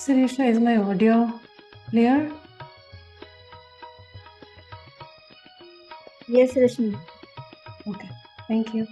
Sirisha, is my audio clear? Yes, Rashmi. Okay, thank you.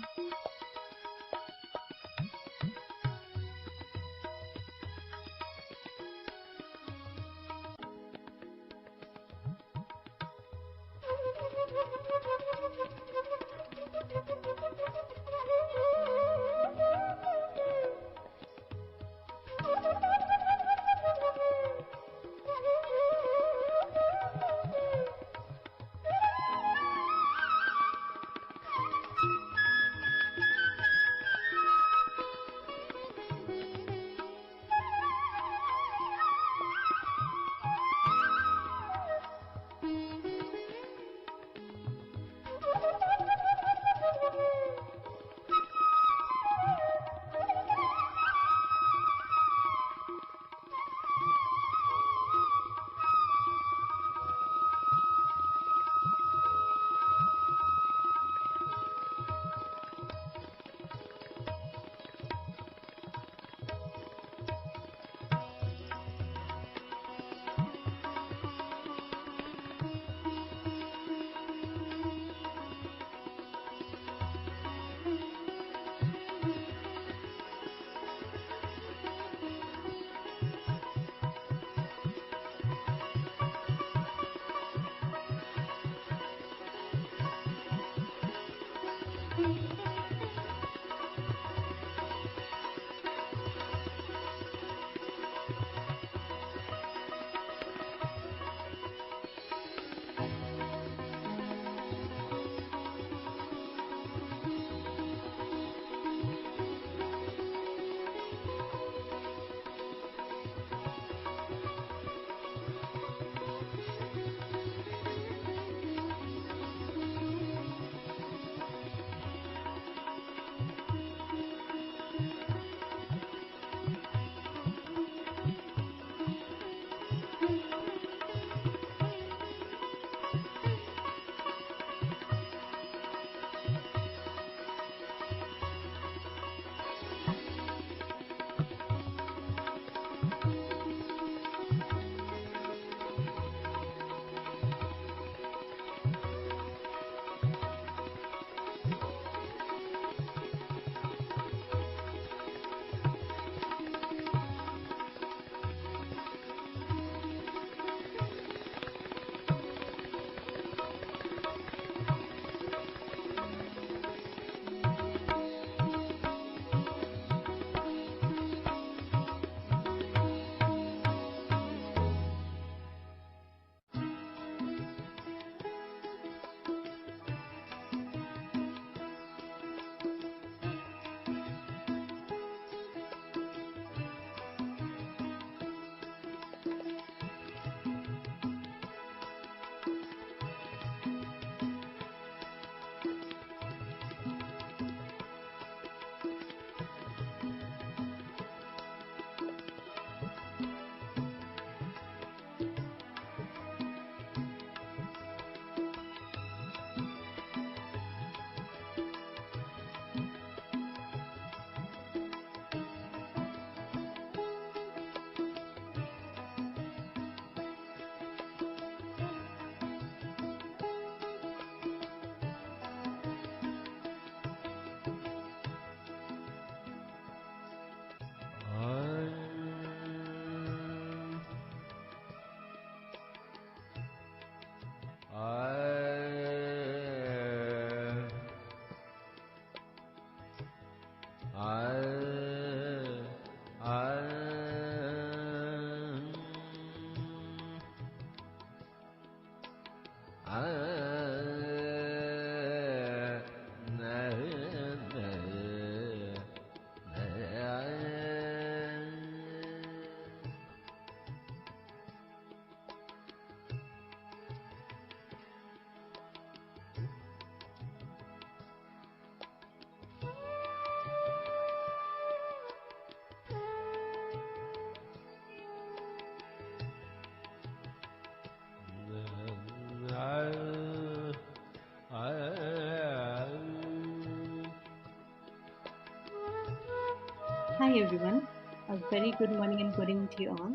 Hi everyone, a very good morning and good evening to you all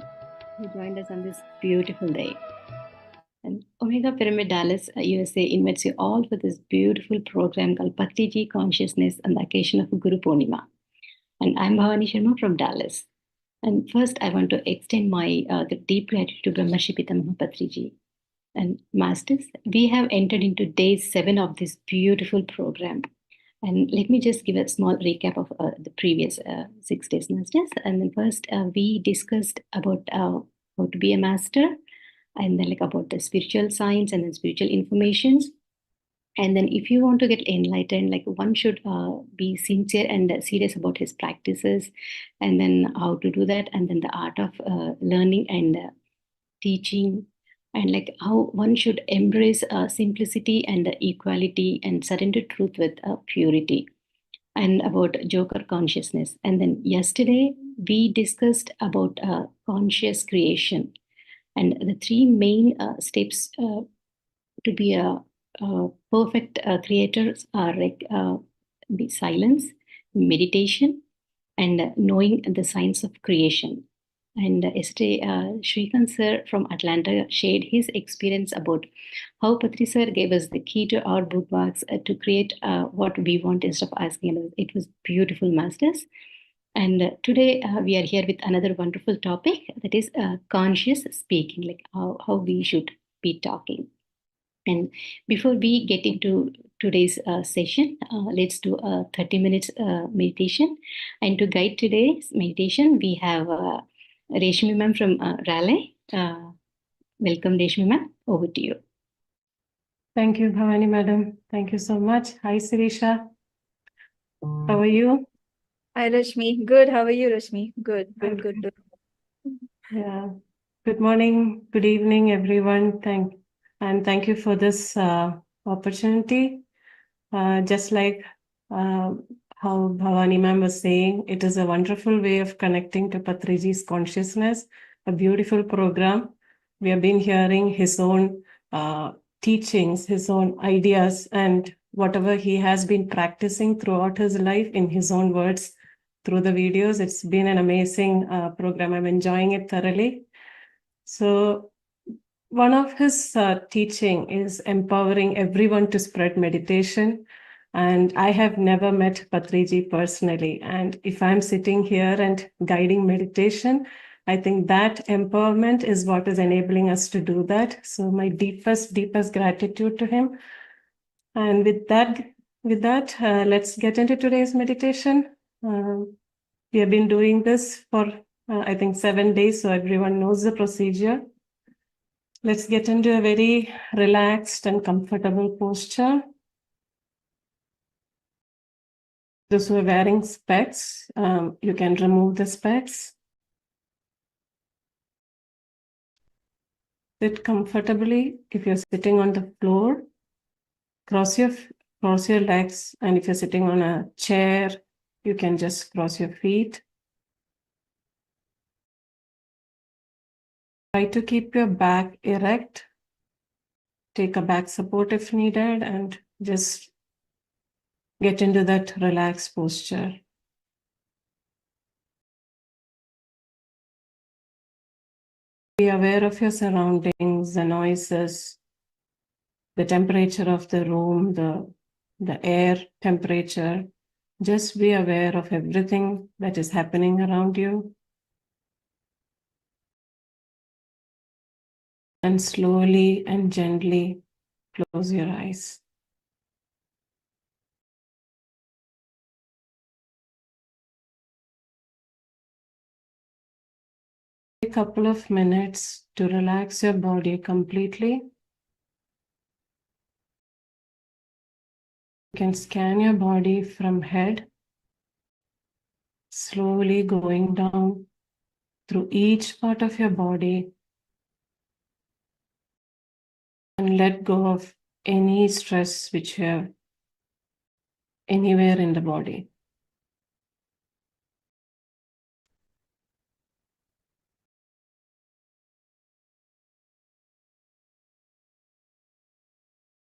who joined us on this beautiful day. And Omega Pyramid Dallas, USA invites you all for this beautiful program called Patriji Consciousness on the occasion of Guru Purnima. And I'm Bhavani Sharma from Dallas. And first, I want to extend my deep gratitude to Brahmarshi Pitamaha Patriji. And Masters, we have entered into day 7 of this beautiful program. And let me just give a small recap of the previous 6 days, Masters. And then first, we discussed about how to be a master, and then about the spiritual science and then spiritual informations. And then if you want to get enlightened, one should be sincere and serious about his practices, and then how to do that, and then the art of learning and teaching, and how one should embrace simplicity and equality and surrender truth with purity, and about Joker consciousness. And then yesterday we discussed about conscious creation, and the 3 main steps to be a perfect creator are the silence, meditation, and knowing the science of creation. And yesterday, Shrikant sir from Atlanta shared his experience about how Patri sir gave us the key to our bookmarks to create what we want instead of asking others. It was beautiful, Masters. And today we are here with another wonderful topic, that is conscious speaking, how we should be talking. And before we get into today's session, let's do a 30 minutes meditation. And to guide today's meditation, we have Reshmi ma'am from Raleigh. Welcome, Reshmi ma'am. Over to you. Thank you, Bhavani madam. Thank you so much. Hi, Sirisha. How are you? Hi, Rashmi. Good. How are you, Rashmi? Good. Good. Yeah. Good morning, good evening, everyone. Thank you for this opportunity. Just like how Bhavani ma'am was saying, it is a wonderful way of connecting to Patriji's consciousness, a beautiful program. We have been hearing his own teachings, his own ideas, and whatever he has been practicing throughout his life in his own words through the videos. It's been an amazing program. I'm enjoying it thoroughly. So one of his teaching is empowering everyone to spread meditation. And I have never met Patriji personally. And if I'm sitting here and guiding meditation, I think that empowerment is what is enabling us to do that. So my deepest gratitude to him. And with that, let's get into today's meditation. We have been doing this for, I think, 7 days, so everyone knows the procedure. Let's get into a very relaxed and comfortable posture. Those who are wearing specs, you can remove the specs. Sit comfortably. If you're sitting on the floor, cross your legs, and if you're sitting on a chair, you can just cross your feet. Try to keep your back erect. Take a back support if needed, and just get into that relaxed posture. Be aware of your surroundings, the noises, the temperature of the room, the air temperature. Just be aware of everything that is happening around you. And slowly and gently close your eyes. a couple of minutes to relax your body completely. You can scan your body from head, slowly going down through each part of your body, and let go of any stress which you have anywhere in the body.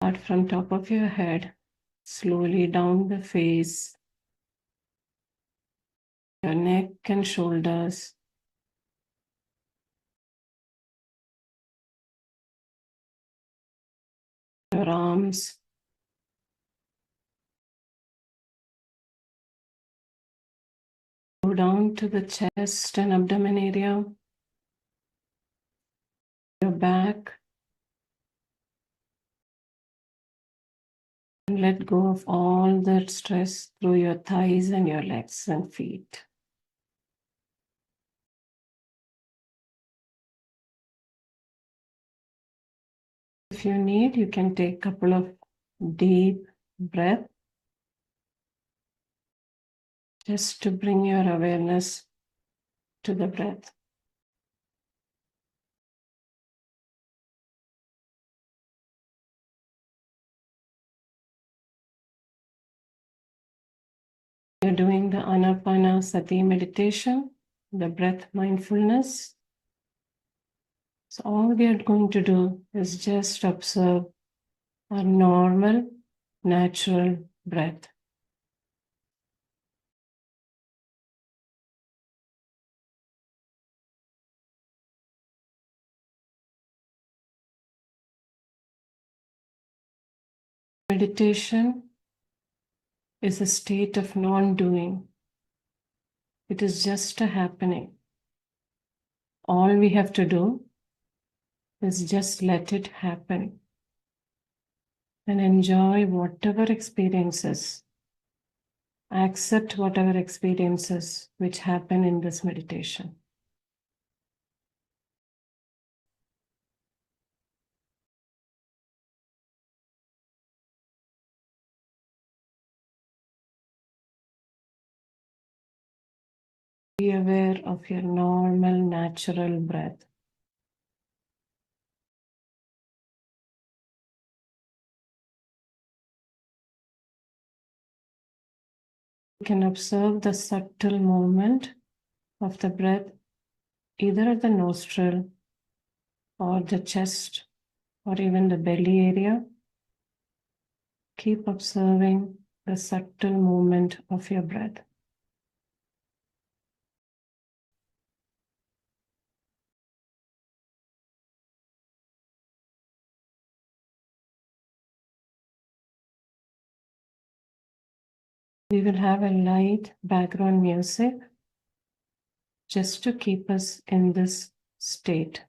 Start from top of your head, slowly down the face, your neck and shoulders, your arms, go down to the chest and abdomen area, your back, and let go of all that stress through your thighs and your legs and feet. If you need, you can take a couple of deep breaths just to bring your awareness to the breath. You're doing the Ana-Pana-Sati Meditation, the breath mindfulness. So all we are going to do is just observe a normal, natural breath. Meditation is a state of non-doing. It is just a happening. All we have to do is just let it happen and enjoy whatever experiences, accept whatever experiences which happen in this meditation. Be aware of your normal, natural breath. You can observe the subtle movement of the breath either at the nostril or the chest or even the belly area. Keep observing the subtle movement of your breath. We will have a light background music just to keep us in this state.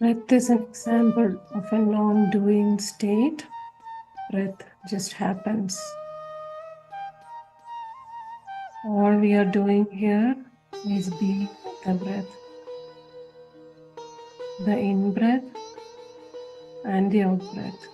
Breath is an example of a non-doing state. Breath just happens. All we are doing here is being with the breath. The in-breath and the out-breath.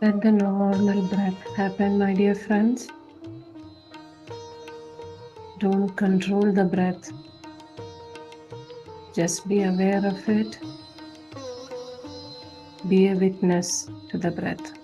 Let the normal breath happen, my dear friends. Don't control the breath. Just be aware of it. Be a witness to the breath.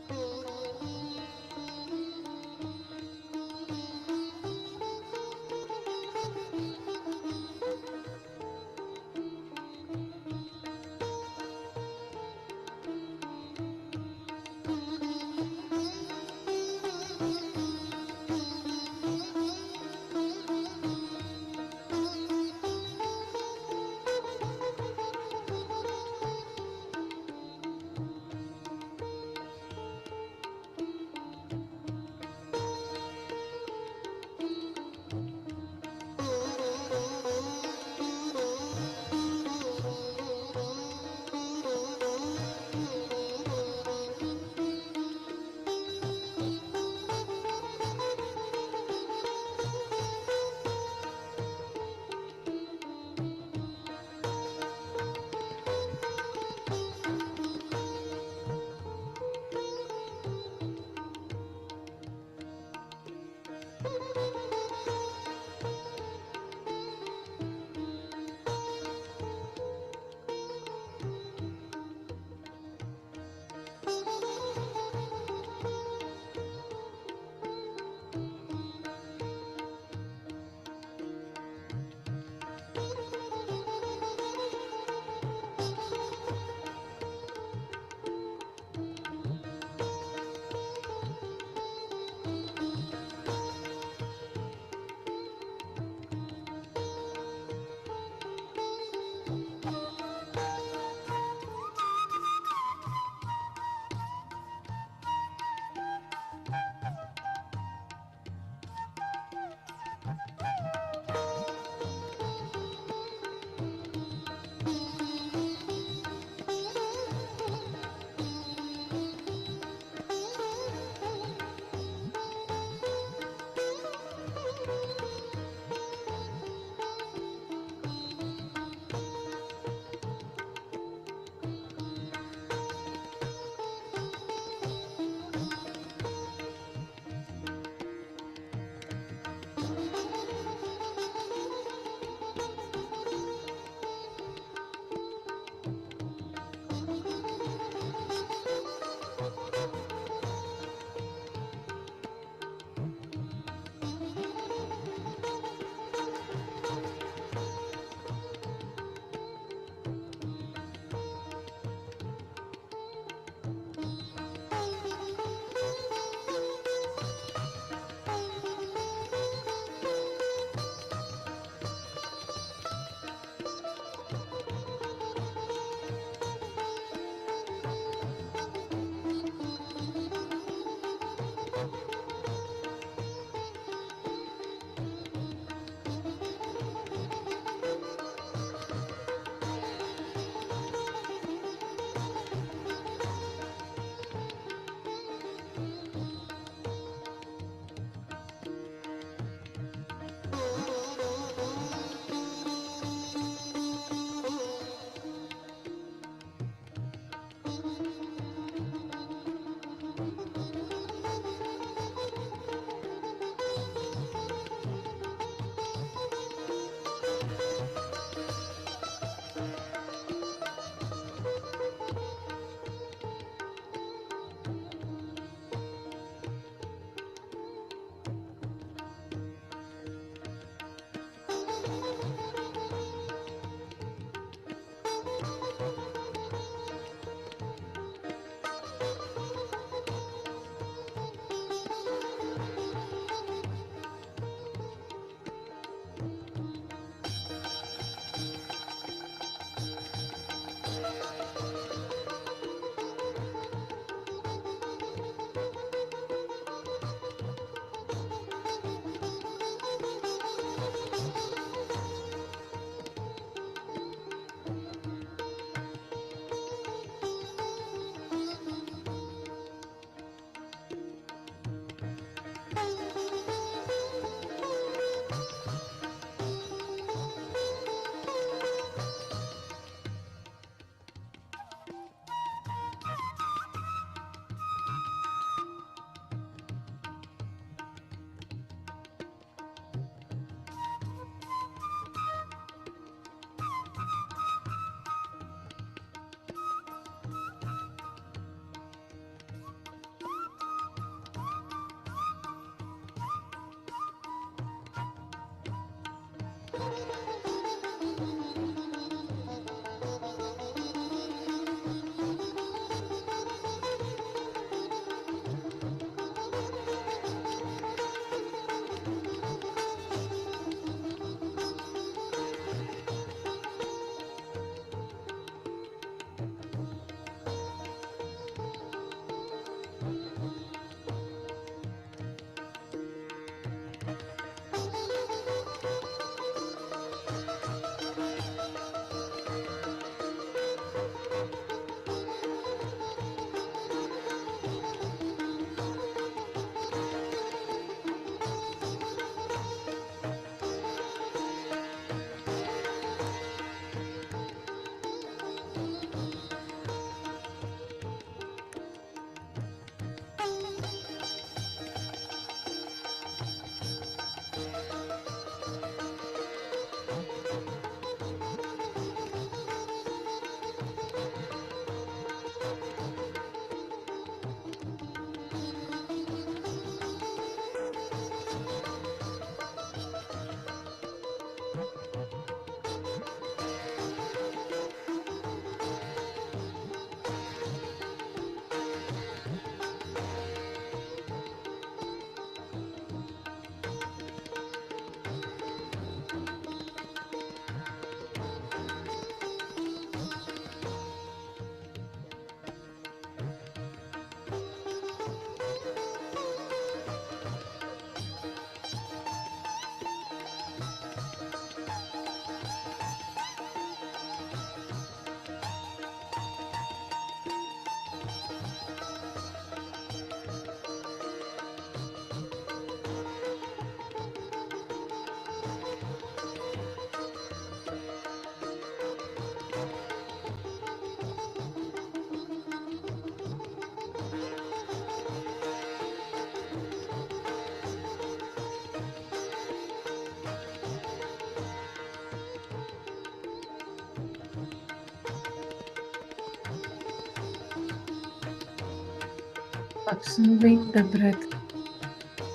Observing the breath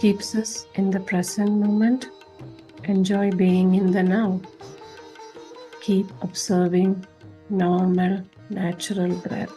keeps us in the present moment. Enjoy being in the now. Keep observing normal, natural breath.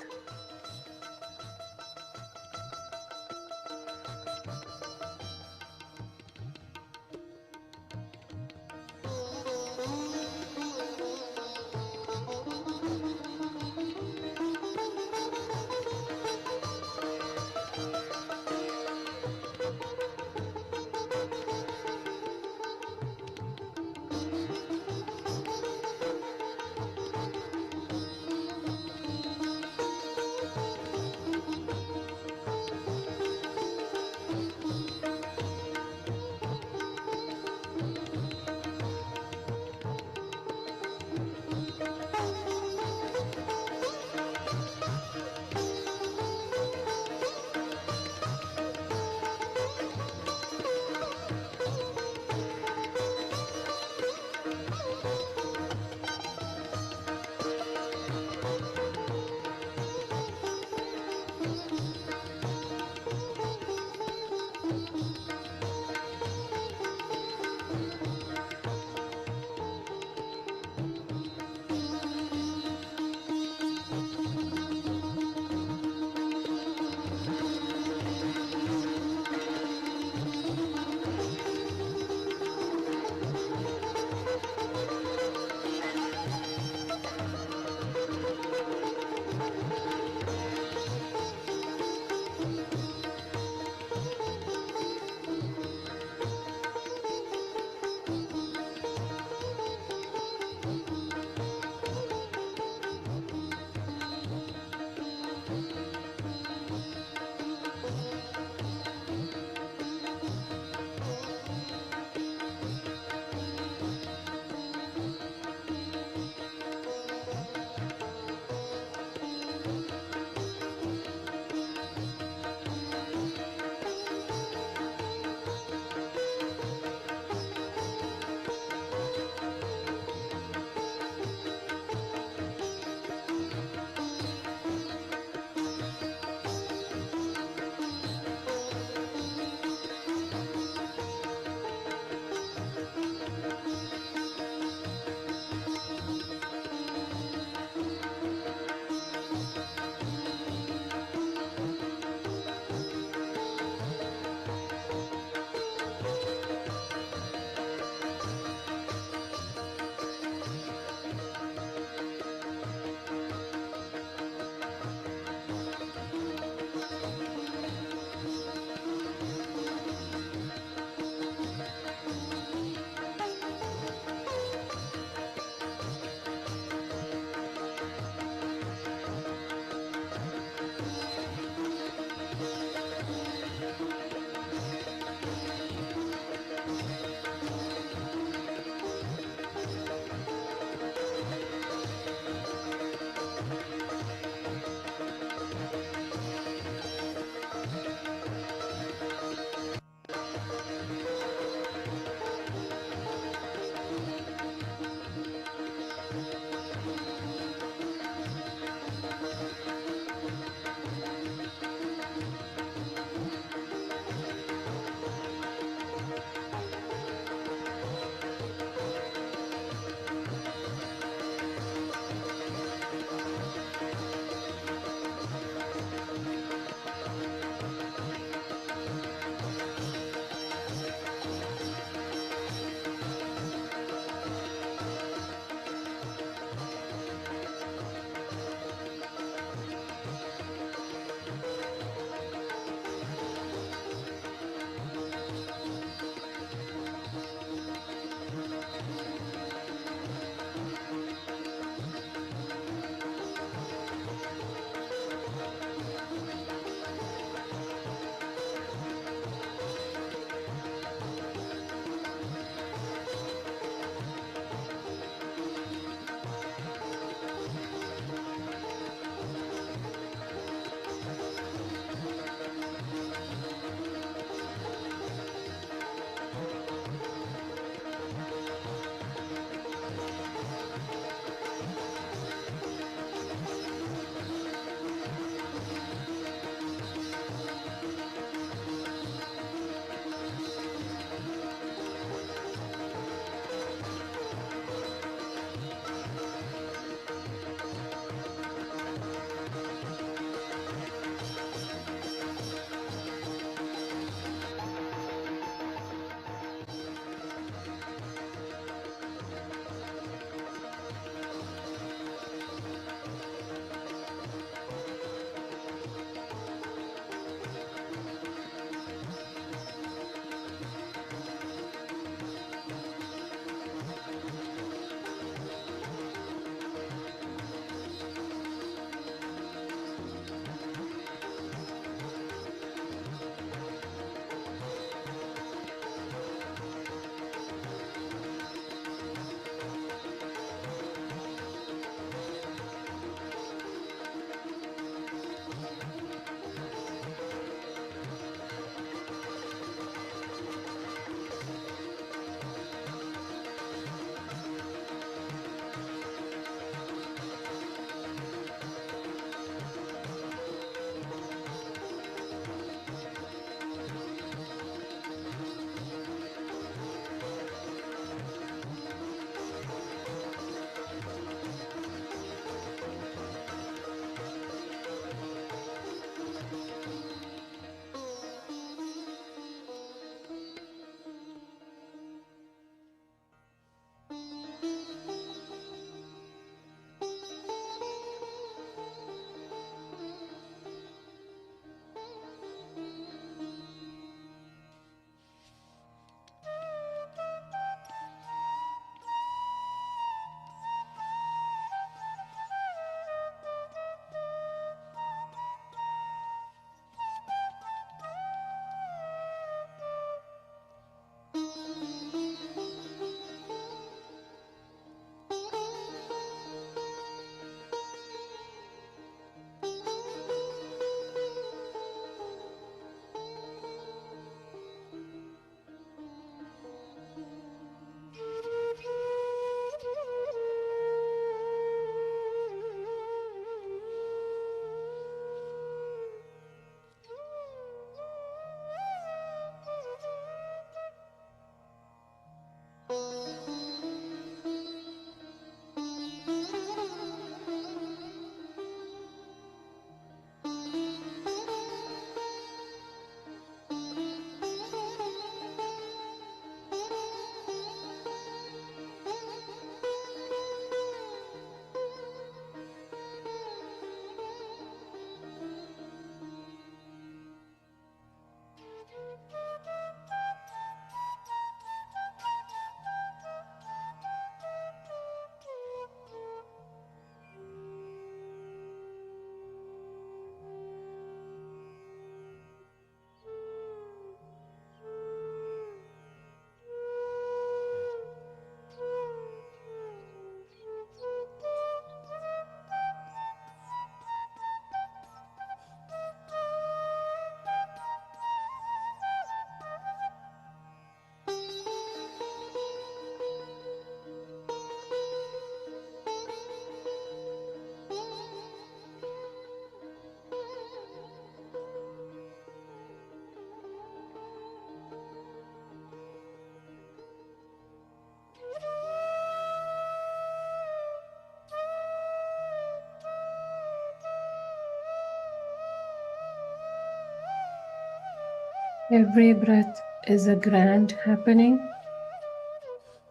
Every breath is a grand happening.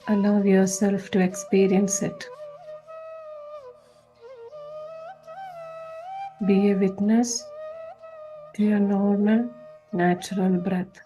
Allow yourself to experience it. Be a witness to your normal, natural breath.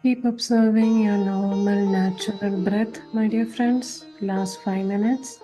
Keep observing your normal, natural breath, my dear friends. Last 5 minutes.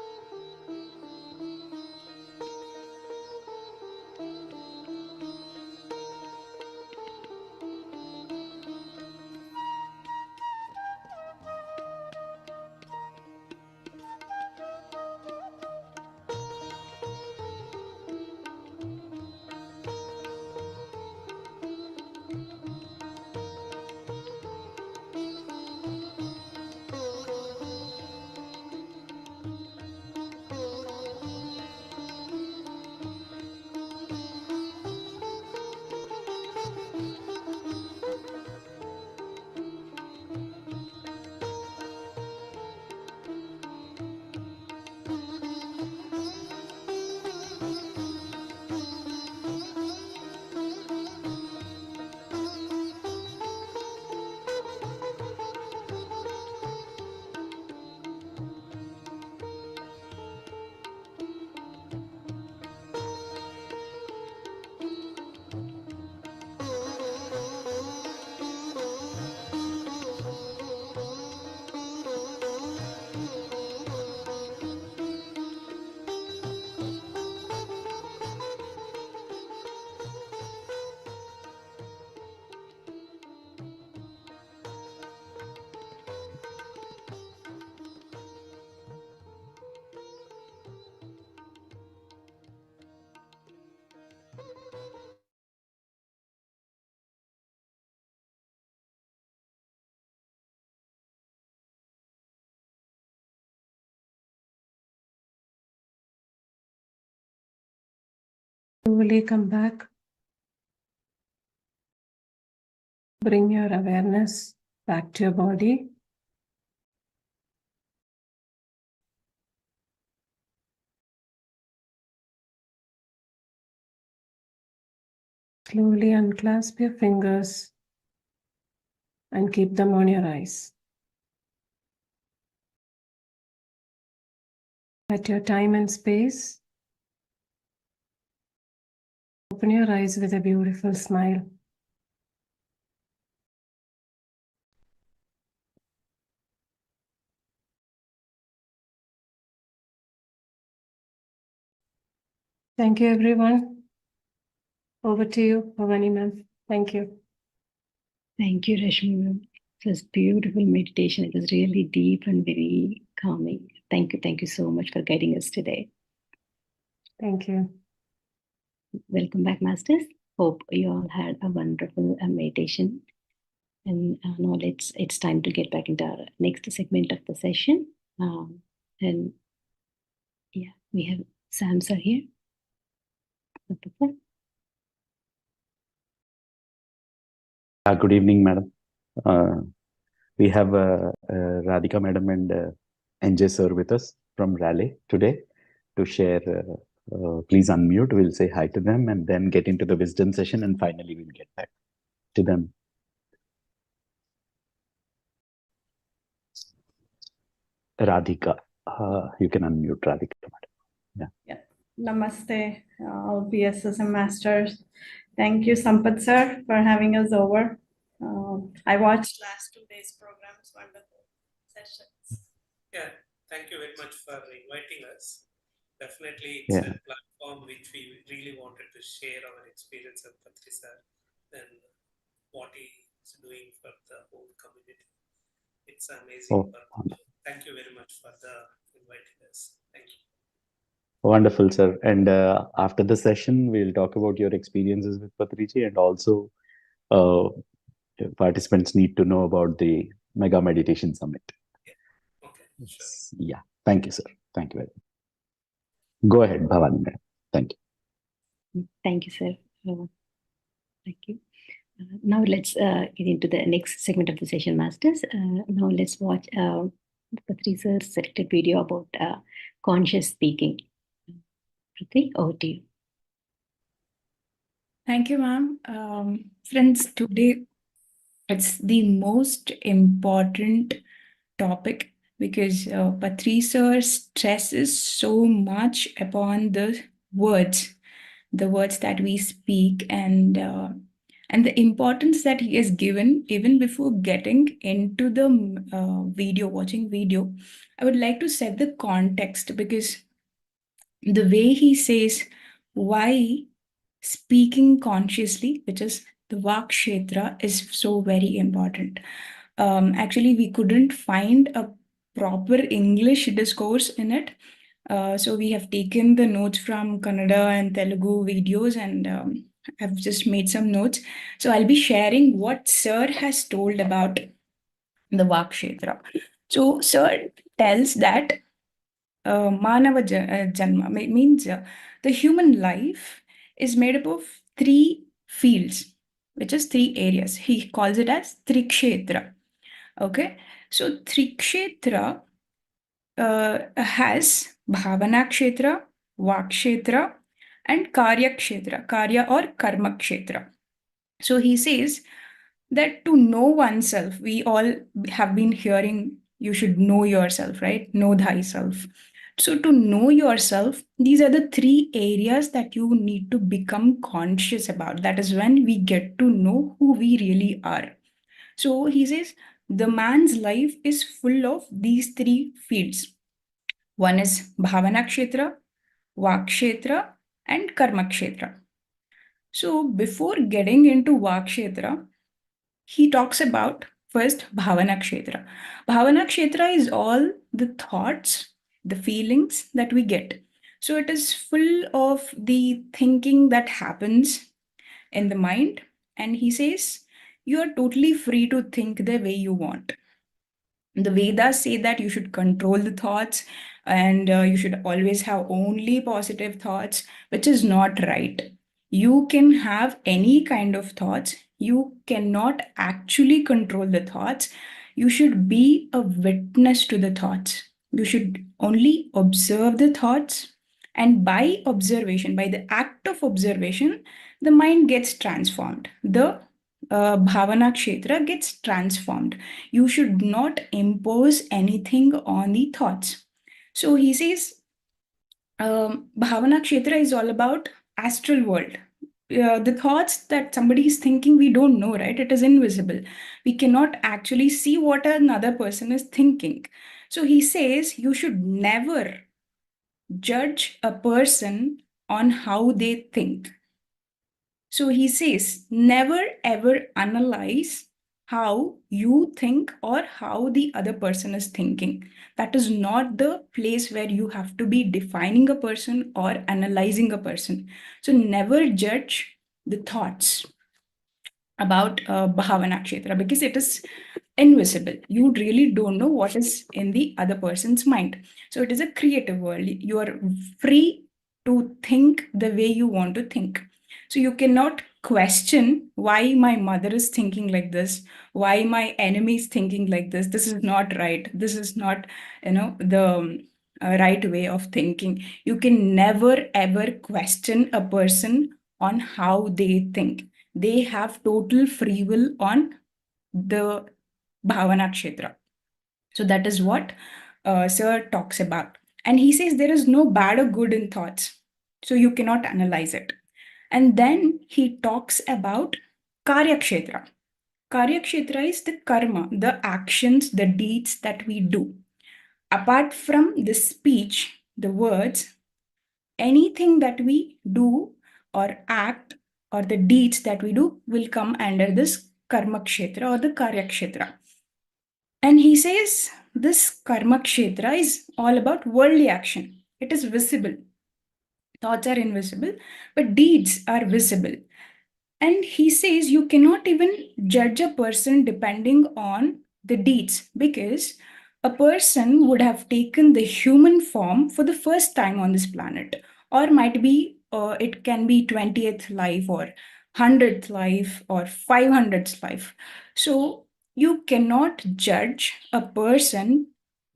Slowly come back. Bring your awareness back to your body. Slowly unclasp your fingers and keep them on your eyes. At your time and space, open your eyes with a beautiful smile. Thank you, everyone. Over to you, Bhavani ma'am. Thank you. Thank you, Rashmi ma'am. It was beautiful meditation. It was really deep and very calming. Thank you. Thank you so much for guiding us today. Thank you. Welcome back, Masters. Hope you all had a wonderful meditation. And now it's time to get back into our next segment of the session. And yeah, we have Sam sir here. Good evening, madam. We have Radhika madam and NJ sir with us from Raleigh today to share. Please unmute. We'll say hi to them and then get into the wisdom session, and finally we'll get back to them. Radhika, you can unmute, Radhika madam. Yeah. Namaste, all PSSM masters. Thank you, Sampath sir, for having us over. I watched last 2 days programs, wonderful sessions. Yeah, thank you very much for inviting us. Definitely, it's a platform which we really wanted to share our experience of Patriji sir and what he is doing for the whole community. It's amazing. Thank you very much for inviting us. Thank you. Wonderful, sir. And after the session, we'll talk about your experiences with Patriji, and also participants need to know about the Mega Meditation Summit. Yeah. Okay, sure. Yeah. Thank you, sir. Thank you very much. Go ahead, Bhavani. Thank you. Thank you, sir. Thank you. Now let's get into the next segment of the session, Masters. Now let's watch Patriji sir's selected video about conscious speaking. Patriji, over to you. Thank you, ma'am. Friends, today it's the most important topic because Patriji sir stresses so much upon the words that we speak, and the importance that he has given. Even before getting into the watching video, I would like to set the context, because the way he says why speaking consciously, which is the Vakshetra, is so very important. Actually, we couldn't find a proper English discourse in it. So we have taken the notes from Kannada and Telugu videos, and I've just made some notes. So I'll be sharing what Sir has told about the Vakshetra. So Sir tells that Manava Janma means the human life is made up of 3 fields, which is 3 areas. He calls it as Trikshetra. Okay, so Trikshetra has Bhavana Kshetra, Vakshetra, and Karya Kshetra, Karya or Karma Kshetra. So he says that to know oneself, we all have been hearing you should know yourself, right? Know thyself. So to know yourself, these are the 3 areas that you need to become conscious about. That is when we get to know who we really are. So he says the man's life is full of these 3 fields. One is Bhavana Kshetra, Vakshetra, and Karma Kshetra. So before getting into Vakshetra, he talks about first Bhavana Kshetra. Bhavana Kshetra is all the thoughts, the feelings that we get. So it is full of the thinking that happens in the mind. And he says, you are totally free to think the way you want. The Vedas say that you should control the thoughts, and you should always have only positive thoughts, which is not right. You can have any kind of thoughts. You cannot actually control the thoughts. You should be a witness to the thoughts. You should only observe the thoughts. And by observation, by the act of observation, the mind gets transformed. The Bhavana Kshetra gets transformed. You should not impose anything on the thoughts. So he says, Bhavana Kshetra is all about astral world. The thoughts that somebody is thinking, we don't know, right? It is invisible. We cannot actually see what another person is thinking. So he says you should never judge a person on how they think. So he says, never ever analyze how you think or how the other person is thinking. That is not the place where you have to be defining a person or analyzing a person. So never judge the thoughts about Bhavana Kshetra because it is invisible. You really don't know what is in the other person's mind. So it is a creative world. You are free to think the way you want to think. So you cannot question why my mother is thinking like this, why my enemy is thinking like this. This is not right. This is not, the right way of thinking. You can never ever question a person on how they think. They have total free will on the Bhavana Kshetra. So that is what Sir talks about. And he says there is no bad or good in thoughts. So you cannot analyze it. And then he talks about Karya Kshetra. Karya Kshetra is the karma, the actions, the deeds that we do. Apart from the speech, the words, anything that we do or act or the deeds that we do will come under this Karma Kshetra or the Karya Kshetra. And he says this Karma Kshetra is all about worldly action. It is visible. Thoughts are invisible, but deeds are visible. And he says you cannot even judge a person depending on the deeds because a person would have taken the human form for the first time on this planet, or might be it can be 20th life or 100th life or 500th life. So you cannot judge a person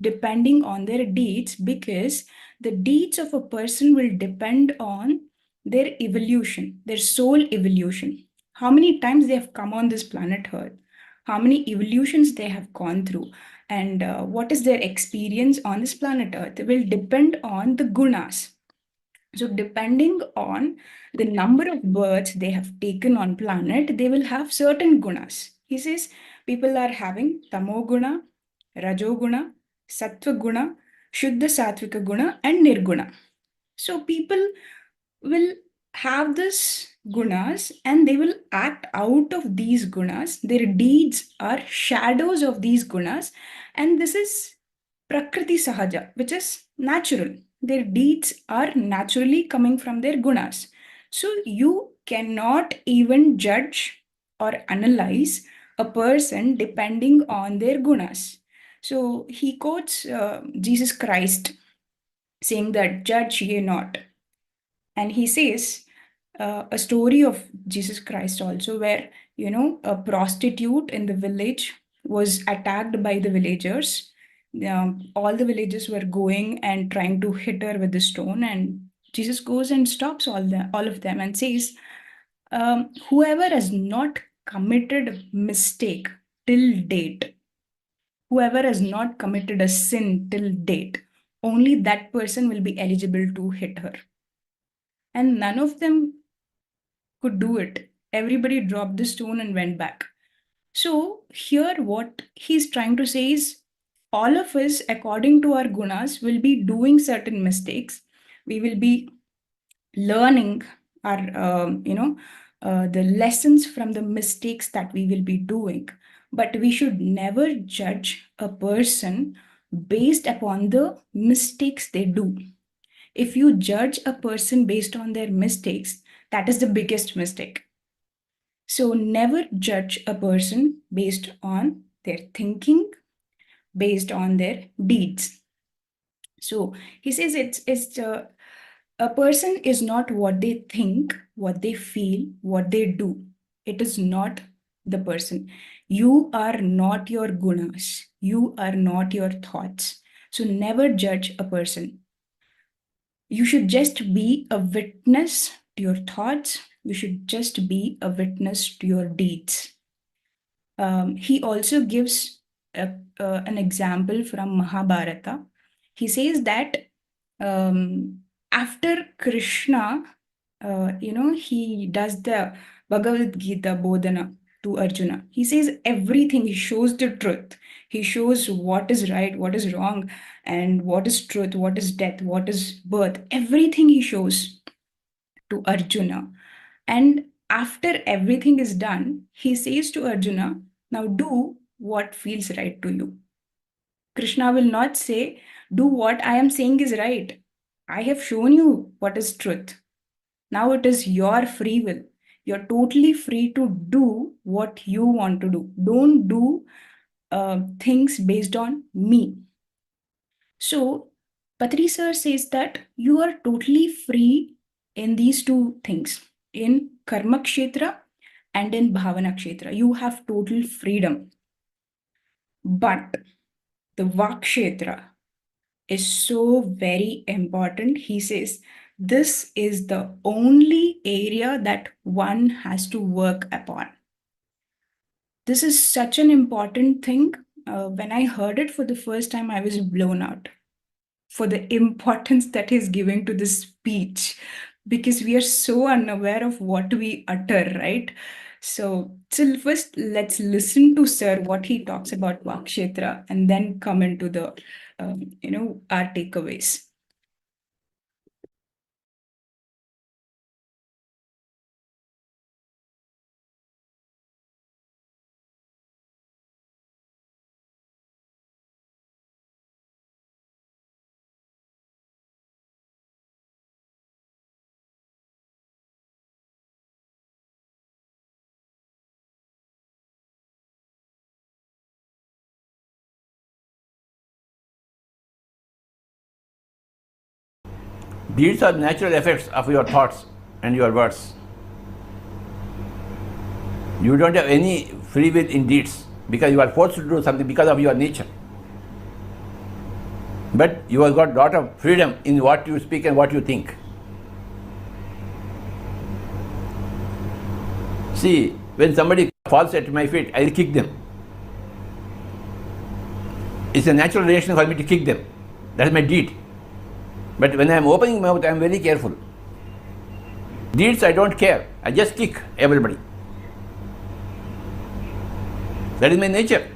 depending on their deeds because the deeds of a person will depend on their evolution, their soul evolution. How many times they have come on this planet Earth, how many evolutions they have gone through, and what is their experience on this planet Earth will depend on the gunas. So depending on the number of births they have taken on planet, they will have certain gunas. He says people are having tamo guna, rajo guna, sattva guna, shuddha sattvika guna, and nirguna. So people will have this gunas and they will act out of these gunas. Their deeds are shadows of these gunas, and this is prakriti sahaja, which is natural. Their deeds are naturally coming from their gunas. So you cannot even judge or analyze a person depending on their gunas. So he quotes Jesus Christ saying that judge ye not. And he says a story of Jesus Christ also, where a prostitute in the village was attacked by the villagers. All the villagers were going and trying to hit her with the stone, and Jesus goes and stops all of them and says, whoever has not committed mistake till date, whoever has not committed a sin till date, only that person will be eligible to hit her. And none of them could do it. Everybody dropped the stone and went back. So here what he's trying to say is all of us, according to our gunas, will be doing certain mistakes. We will be learning our, the lessons from the mistakes that we will be doing. But we should never judge a person based upon the mistakes they do. If you judge a person based on their mistakes, that is the biggest mistake. So never judge a person based on their thinking, based on their deeds. So he says a person is not what they think, what they feel, what they do. It is not the person. You are not your gunas. You are not your thoughts. So never judge a person. You should just be a witness to your thoughts. You should just be a witness to your deeds. He also gives an example from Mahabharata. He says that after Krishna, he does the Bhagavad Gita Bodhana to Arjuna. He says everything, he shows the truth. He shows what is right, what is wrong, and what is truth, what is death, what is birth. Everything he shows to Arjuna. And after everything is done, he says to Arjuna, now do what feels right to you. Krishna will not say, do what I am saying is right. I have shown you what is truth. Now it is your free will. You're totally free to do what you want to do. Don't do things based on me. So Patri sir says that you are totally free in these two things, in Karma Kshetra and in Bhavana Kshetra. You have total freedom. But the Vakshetra is so very important. He says this is the only area that one has to work upon. This is such an important thing. When I heard it for the first time, I was blown out for the importance that he's giving to this speech, because we are so unaware of what we utter, right? So first, let's listen to Sir what he talks about Vakshetra, and then come into the, our takeaways. Deeds are natural effects of your thoughts and your words. You don't have any free will in deeds because you are forced to do something because of your nature. But you have got a lot of freedom in what you speak and what you think. See, when somebody falls at my feet, I will kick them. It's a natural reaction for me to kick them. That is my deed. But when I am opening my mouth, I am very careful. Deeds, I don't care. I just kick everybody. That is my nature.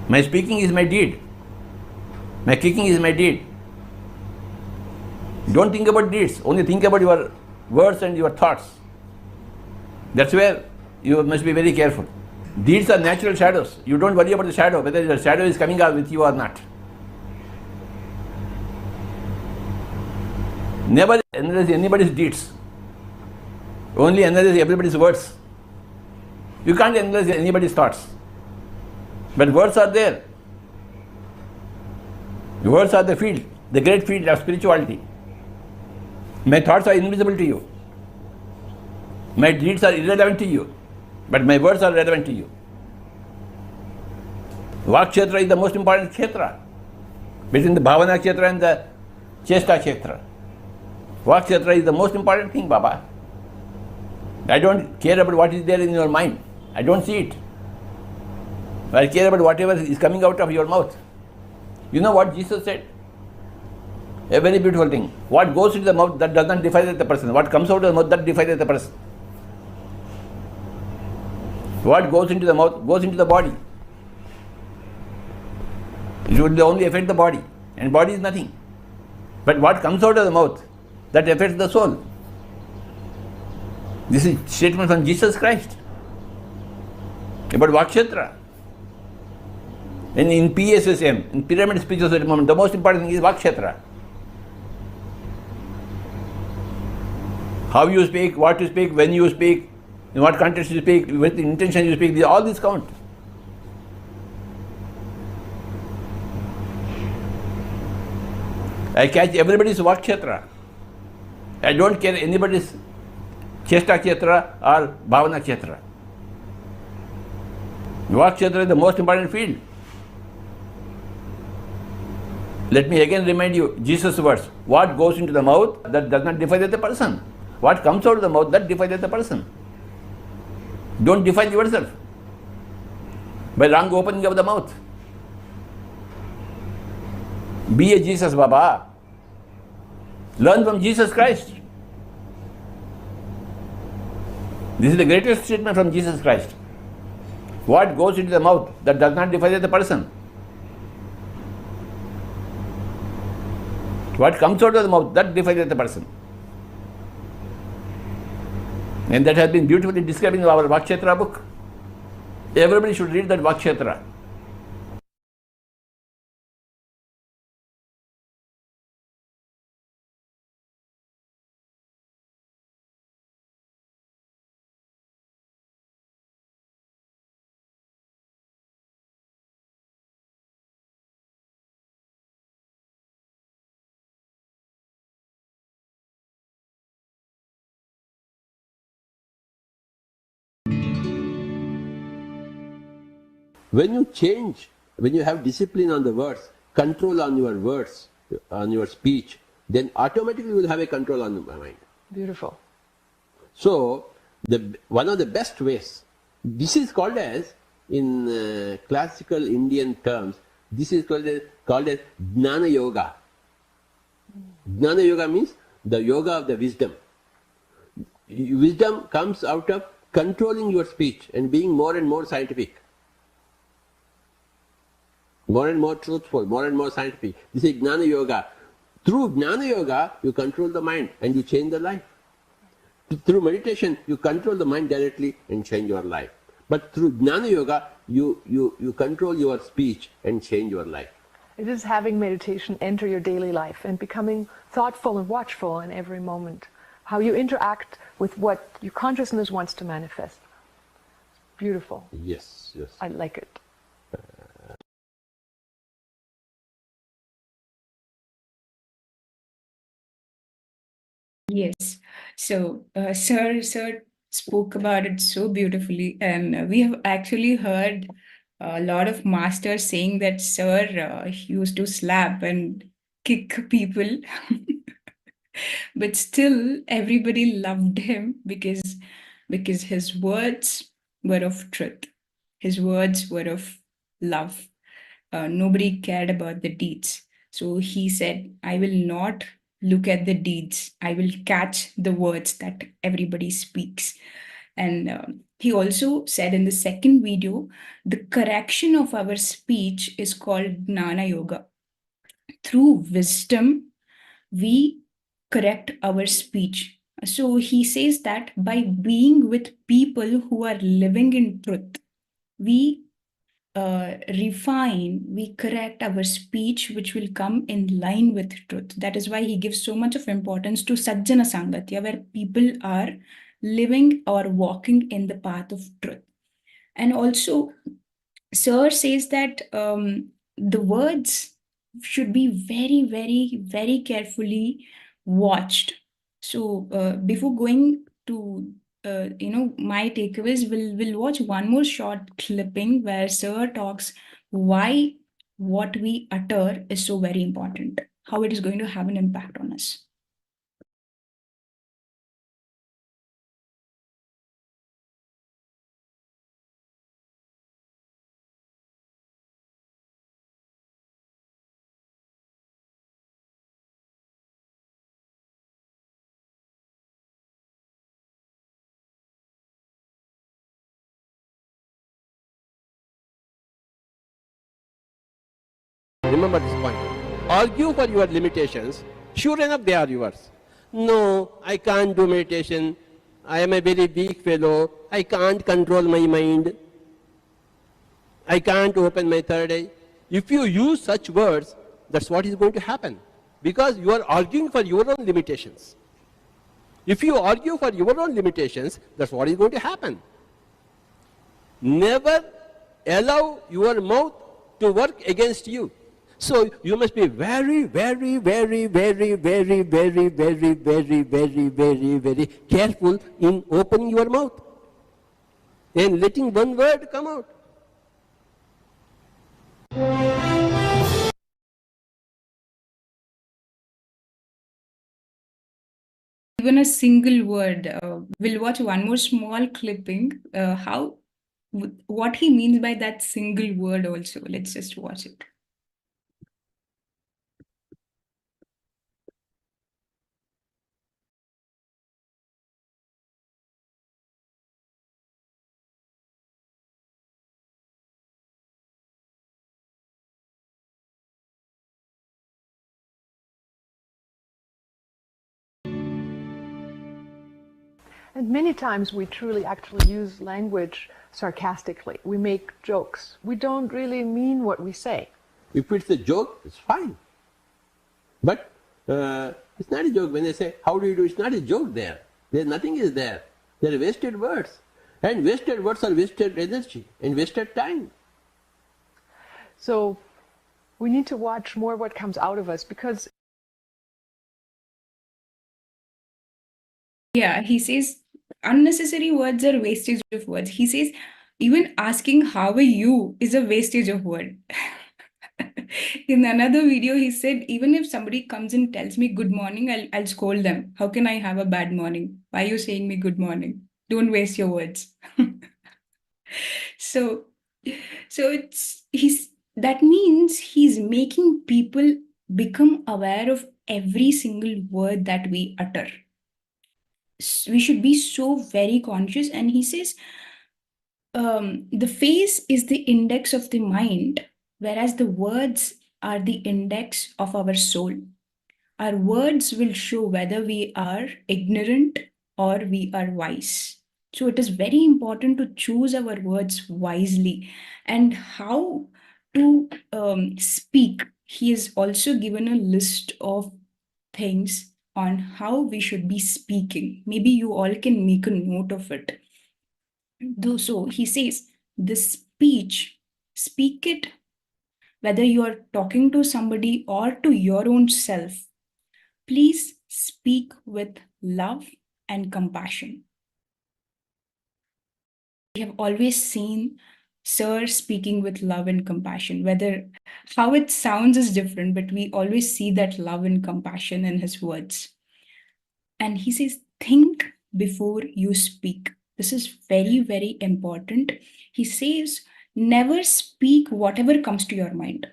My speaking is my deed. My kicking is my deed. Don't think about deeds. Only think about your words and your thoughts. That's where you must be very careful. Deeds are natural shadows. You don't worry about the shadow, whether the shadow is coming out with you or not. Never analyze anybody's deeds. Only analyze everybody's words. You can't analyze anybody's thoughts. But words are there. The words are the field, the great field of spirituality. My thoughts are invisible to you. My deeds are irrelevant to you. But my words are relevant to you. Vakshetra is the most important kshetra. Between the Bhavana kshetra and the Chesta kshetra. Vakshetra is the most important thing, Baba. I don't care about what is there in your mind. I don't see it. I care about whatever is coming out of your mouth. You know what Jesus said? A very beautiful thing. What goes into the mouth, that does not define the person. What comes out of the mouth, that defines the person. What goes into the mouth goes into the body. It would only affect the body, and body is nothing. But what comes out of the mouth, that affects the soul. This is statement from Jesus Christ about Vakshetra. And in PSSM, in Pyramid Speech Society movement, the most important thing is Vakshetra. How you speak, what you speak, when you speak, in what context you speak, with the intention you speak, all these count. I catch everybody's Vakshetra. I don't care anybody's Chesta Kshetra or Bhavana Kshetra. Vakshetra is the most important field. Let me again remind you, Jesus' words, what goes into the mouth, that does not defile the person. What comes out of the mouth, that defiles the person. Don't defile yourself by wrong opening of the mouth. Be a Jesus, Baba. Learn from Jesus Christ. This is the greatest statement from Jesus Christ. What goes into the mouth, that does not defile the person. What comes out of the mouth, that defiles the person. And that has been beautifully described in our Vakshetra book. Everybody should read that Vakshetra. When you change, when you have discipline on the words, control on your words, on your speech, then automatically you will have a control on your mind. Beautiful. So, one of the best ways, this is called as, in classical Indian terms, this is called as Dhyana Yoga. Dhyana Yoga means the yoga of the wisdom. Wisdom comes out of controlling your speech and being more and more scientific. More and more truthful, more and more scientific. This is Jnana Yoga. Through Jnana Yoga, you control the mind and you change the life. Through meditation, you control the mind directly and change your life. But through Jnana Yoga, you control your speech and change your life. It is having meditation enter your daily life and becoming thoughtful and watchful in every moment. How you interact with what your consciousness wants to manifest. Beautiful. Yes, yes. I like it. Yes. So, Sir spoke about it so beautifully, and we have actually heard a lot of masters saying that Sir used to slap and kick people, but still everybody loved him because his words were of truth, his words were of love. Nobody cared about the deeds. So he said, I will not look at the deeds. I will catch the words that everybody speaks. And he also said in the second video, the correction of our speech is called Jnana Yoga. Through wisdom, we correct our speech. So he says that by being with people who are living in truth, we refine, we correct our speech, which will come in line with truth. That is why he gives so much of importance to Sajjan Sangatya, where people are living or walking in the path of truth. And also, Sir says that the words should be very, very, very carefully watched. So before going to my takeaways, we'll watch one more short clipping where Sir talks why what we utter is so very important, how it is going to have an impact on us. Remember this point. Argue for your limitations. Sure enough, they are yours. No, I can't do meditation. I am a very weak fellow. I can't control my mind. I can't open my third eye. If you use such words, that's what is going to happen. Because you are arguing for your own limitations. If you argue for your own limitations, that's what is going to happen. Never allow your mouth to work against you. So you must be very, very, very, very, very, very, very, very, very, very, very careful in opening your mouth and letting one word come out. Even a single word. We'll watch one more small clipping. What he means by that single word also. Let's just watch it. And many times we truly actually use language sarcastically. We make jokes. We don't really mean what we say. If it's a joke, it's fine. But it's not a joke. When they say, how do you do? It's not a joke there. Nothing is there. They're wasted words. And wasted words are wasted energy and wasted time. So we need to watch more what comes out of us, because yeah, he says unnecessary words are wastage of words. He says even asking how are you is a wastage of word. In another video, he said, even if somebody comes and tells me good morning, I'll scold them. How can I have a bad morning? Why are you saying me good morning? Don't waste your words. So that means he's making people become aware of every single word that we utter. We should be so very conscious. And he says, the face is the index of the mind, whereas the words are the index of our soul. Our words will show whether we are ignorant or we are wise. So it is very important to choose our words wisely. And how to speak. He has also given a list of things on how we should be speaking. Maybe you all can make a note of it. So he says, the speech, speak it, whether you are talking to somebody or to your own self. Please speak with love and compassion. We have always seen Sir speaking with love and compassion. Whether how it sounds is different, but we always see that love and compassion in his words. And he says, think before you speak. This is very, very important. He says, never speak whatever comes to your mind.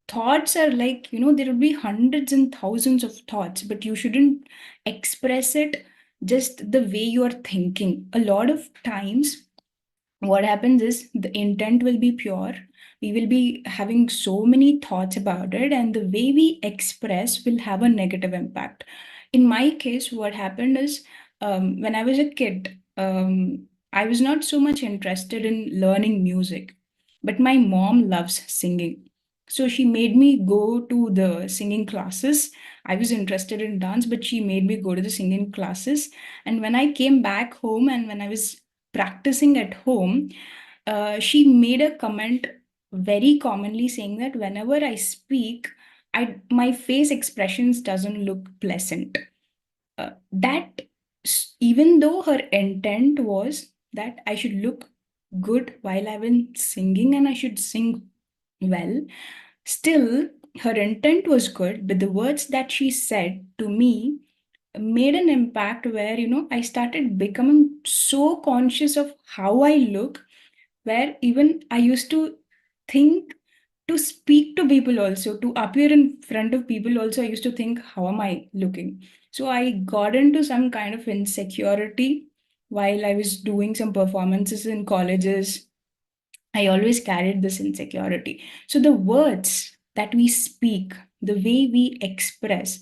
Thoughts are like, there will be hundreds and thousands of thoughts, but you shouldn't express it just the way you are thinking. A lot of times, what happens is the intent will be pure. We will be having so many thoughts about it, and the way we express will have a negative impact. In my case, what happened is when I was a kid, I was not so much interested in learning music, but my mom loves singing. So she made me go to the singing classes. I was interested in dance, but she made me go to the singing classes. And when I came back home and when I was practicing at home, she made a comment very commonly saying that whenever I speak, my face expressions doesn't look pleasant. Even though her intent was that I should look good while I was singing and I should sing well, still her intent was good, but the words that she said to me made an impact where, I started becoming so conscious of how I look, where even I used to think to speak to people also, to appear in front of people also, I used to think, how am I looking? So I got into some kind of insecurity while I was doing some performances in colleges. I always carried this insecurity. So the words that we speak, the way we express,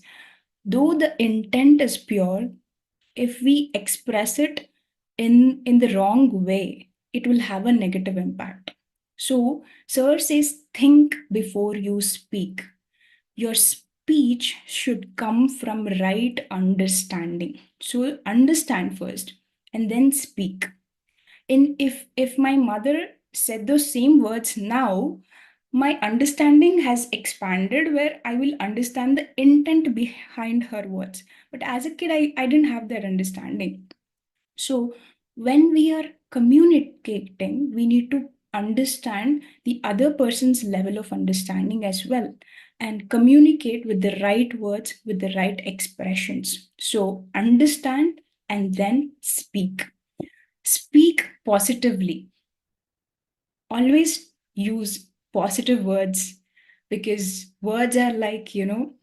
though the intent is pure, if we express it in the wrong way, it will have a negative impact. So Sir says, think before you speak. Your speech should come from right understanding. So understand first and then speak. And if my mother said those same words now, my understanding has expanded where I will understand the intent behind her words. But as a kid, I didn't have that understanding. So when we are communicating, we need to understand the other person's level of understanding as well and communicate with the right words, with the right expressions. So understand and then speak. Speak positively. Always use positive words because words are like,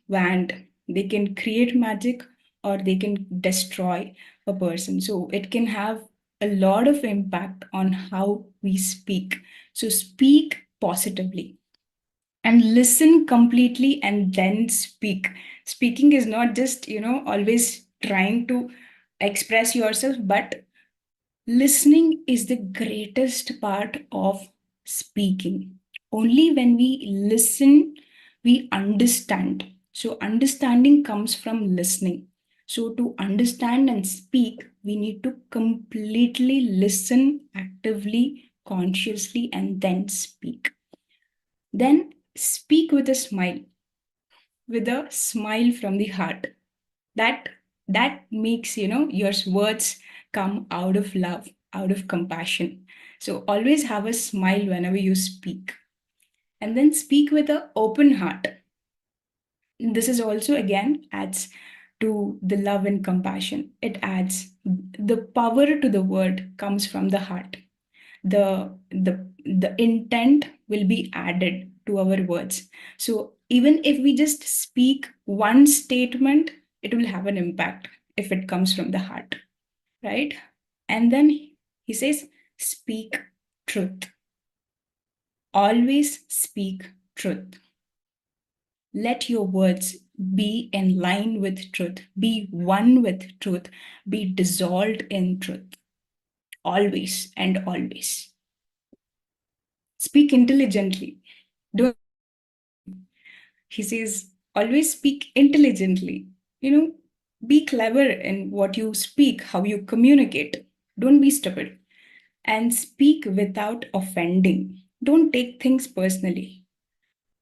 wand. They can create magic or they can destroy a person. So it can have a lot of impact on how we speak. So speak positively and listen completely and then speak. Speaking is not just, always trying to express yourself, but listening is the greatest part of speaking. Only when we listen, we understand. So, understanding comes from listening. So, to understand and speak, we need to completely listen actively, consciously, and then speak. Then speak with a smile from the heart. That makes your words come out of love, out of compassion. So always have a smile whenever you speak, and then speak with an open heart. This is also again adds to the love and compassion. It adds the power to the word comes from the heart. The intent will be added to our words. So even if we just speak one statement, it will have an impact if it comes from the heart, right? And then he says, speak truth. Always speak truth. Let your words be in line with truth, be one with truth, be dissolved in truth. Always and always. Speak intelligently. He says, always speak intelligently. Be clever in what you speak, how you communicate. Don't be stupid. And speak without offending. Don't take things personally.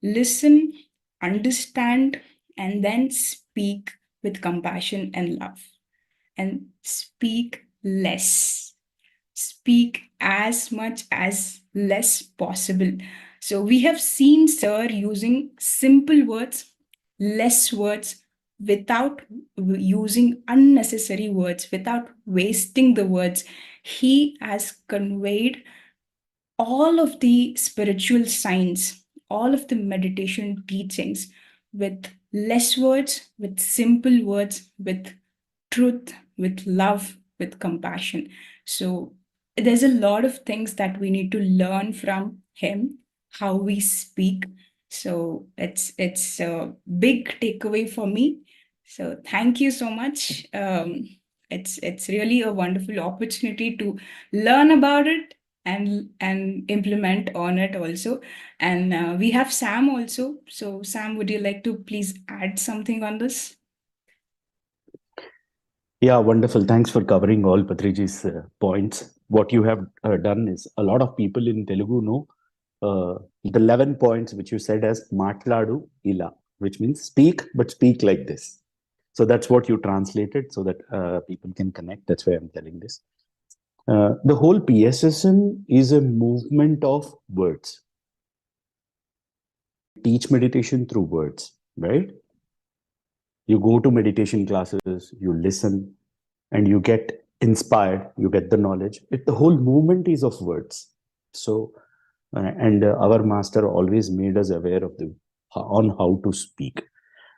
Listen, understand, and then speak with compassion and love. And speak less. Speak as much as less possible. So we have seen Sir using simple words, less words, without using unnecessary words, without wasting the words. He has conveyed all of the spiritual science, all of the meditation teachings with less words, with simple words, with truth, with love, with compassion. So there's a lot of things that we need to learn from him, how we speak. So it's a big takeaway for me. So thank you so much. It's really a wonderful opportunity to learn about it and implement on it also. And we have Sam also. So Sam, would you like to please add something on this? Yeah, wonderful. Thanks for covering all Patriji's points. What you have done is a lot of people in Telugu know the 11 points which you said as Matladu Ila, which means speak, but speak like this. So that's what you translated so that people can connect. That's why I'm telling this. The whole PSSM is a movement of words. Teach meditation through words, right? You go to meditation classes, you listen, and you get inspired, you get the knowledge. The whole movement is of words. So, our master always made us aware of on how to speak.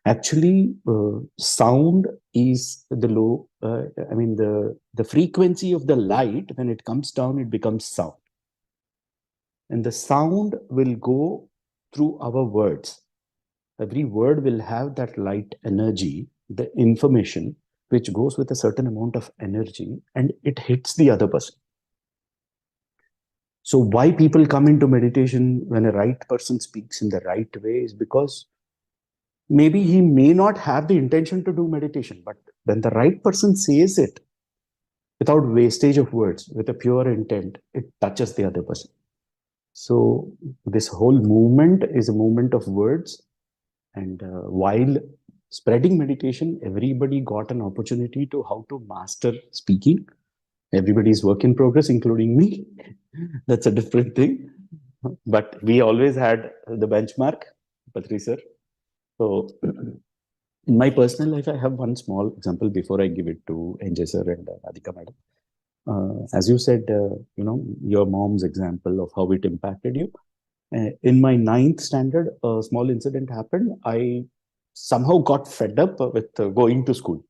Actually, sound is the low, the frequency of the light, when it comes down, it becomes sound. And the sound will go through our words. Every word will have that light energy, the information, which goes with a certain amount of energy, and it hits the other person. So why people come into meditation when a right person speaks in the right way is because maybe he may not have the intention to do meditation, but when the right person says it without wastage of words, with a pure intent, it touches the other person. So this whole movement is a movement of words. And while spreading meditation, everybody got an opportunity to how to master speaking. Everybody's work in progress, including me. That's a different thing. But we always had the benchmark, Patriji sir. So in my personal life, I have one small example before I give it to NJ sir and Radhika madam. As you said, your mom's example of how it impacted you. In my 9th standard, a small incident happened. I somehow got fed up with going to school.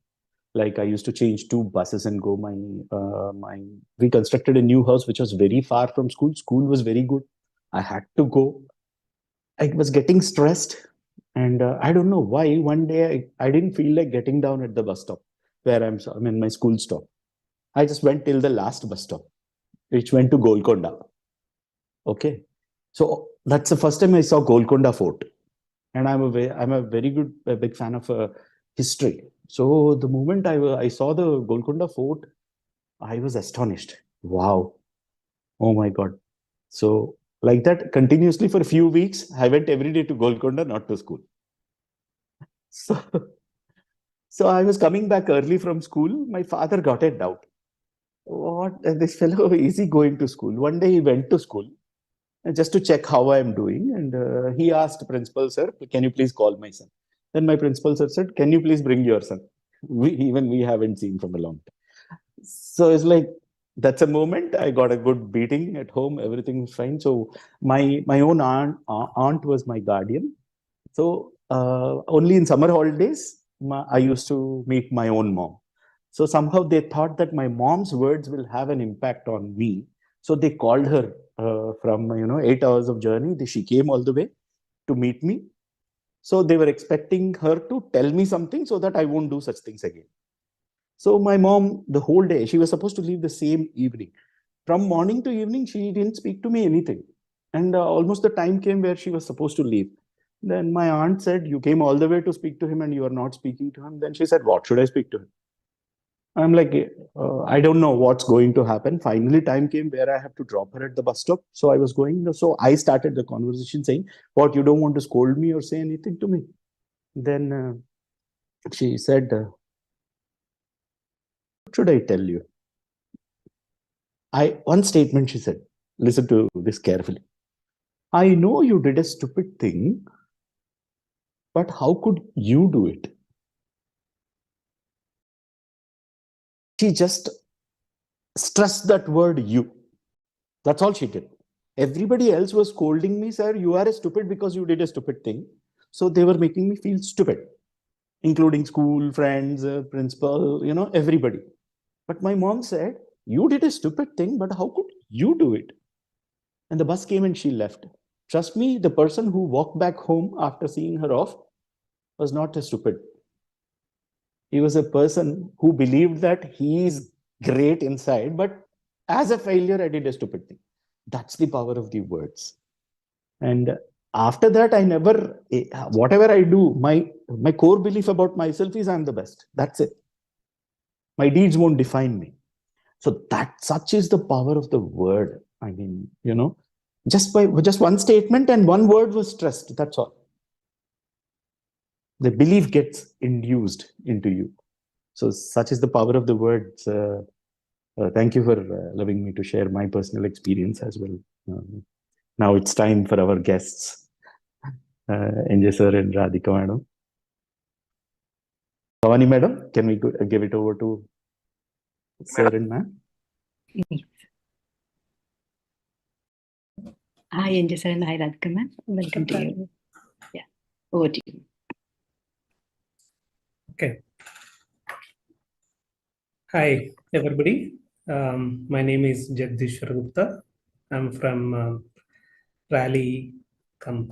Like I used to change 2 buses and go we constructed a new house, which was very far from school. School was very good. I had to go. I was getting stressed. And I don't know why. One day I didn't feel like getting down at the bus stop where I'm in my school stop. I just went till the last bus stop, which went to Golconda. Okay. So that's the first time I saw Golconda Fort. And I'm a very big fan of history. So the moment I saw the Golconda Fort, I was astonished. Wow. Oh my God. So like that, continuously for a few weeks, I went every day to Golconda, not to school. So I was coming back early from school. My father got a doubt. What, this fellow, is he going to school? One day he went to school just to check how I'm doing. And he asked principal, sir, can you please call my son? Then my principal sir said, can you please bring your son? We haven't seen from a long time. So it's like, that's a moment. I got a good beating at home. Everything was fine. So my own aunt was my guardian. So only in summer holidays, I used to meet my own mom. So somehow they thought that my mom's words will have an impact on me. So they called her from 8 hours of journey. She came all the way to meet me. So they were expecting her to tell me something so that I won't do such things again. So my mom, the whole day, she was supposed to leave the same evening. From morning to evening, she didn't speak to me anything. And almost the time came where she was supposed to leave. Then my aunt said, you came all the way to speak to him and you are not speaking to him. Then she said, what should I speak to him? I'm like, I don't know what's going to happen. Finally, time came where I have to drop her at the bus stop. So I was going. So I started the conversation saying, what, you don't want to scold me or say anything to me? Then she said, what should I tell you? One statement she said, listen to this carefully. I know you did a stupid thing, but how could you do it? She just stressed that word, you. That's all she did. Everybody else was scolding me, sir, you are a stupid because you did a stupid thing. So they were making me feel stupid, including school, friends, principal, everybody. But my mom said, you did a stupid thing, but how could you do it? And the bus came and she left. Trust me, the person who walked back home after seeing her off was not a stupid. He was a person who believed that he is great inside, but as a failure, I did a stupid thing. That's the power of the words. And after that, I never, whatever I do, my core belief about myself is I'm the best. That's it. My deeds won't define me. So such is the power of the word. I mean, just one statement and one word was stressed. That's all. The belief gets induced into you. So such is the power of the words. Thank you for allowing me to share my personal experience as well. Now it's time for our guests, NJ sir and Radhika madam. Bhavani madam, can we give it over to sir and ma'am? Yes. Hi, NJ sir and hi, Radhika ma'am. Welcome to you. Yeah, over to you. Okay. Hi, everybody. My name is Jagdishwar Gupta. I'm from Raleigh,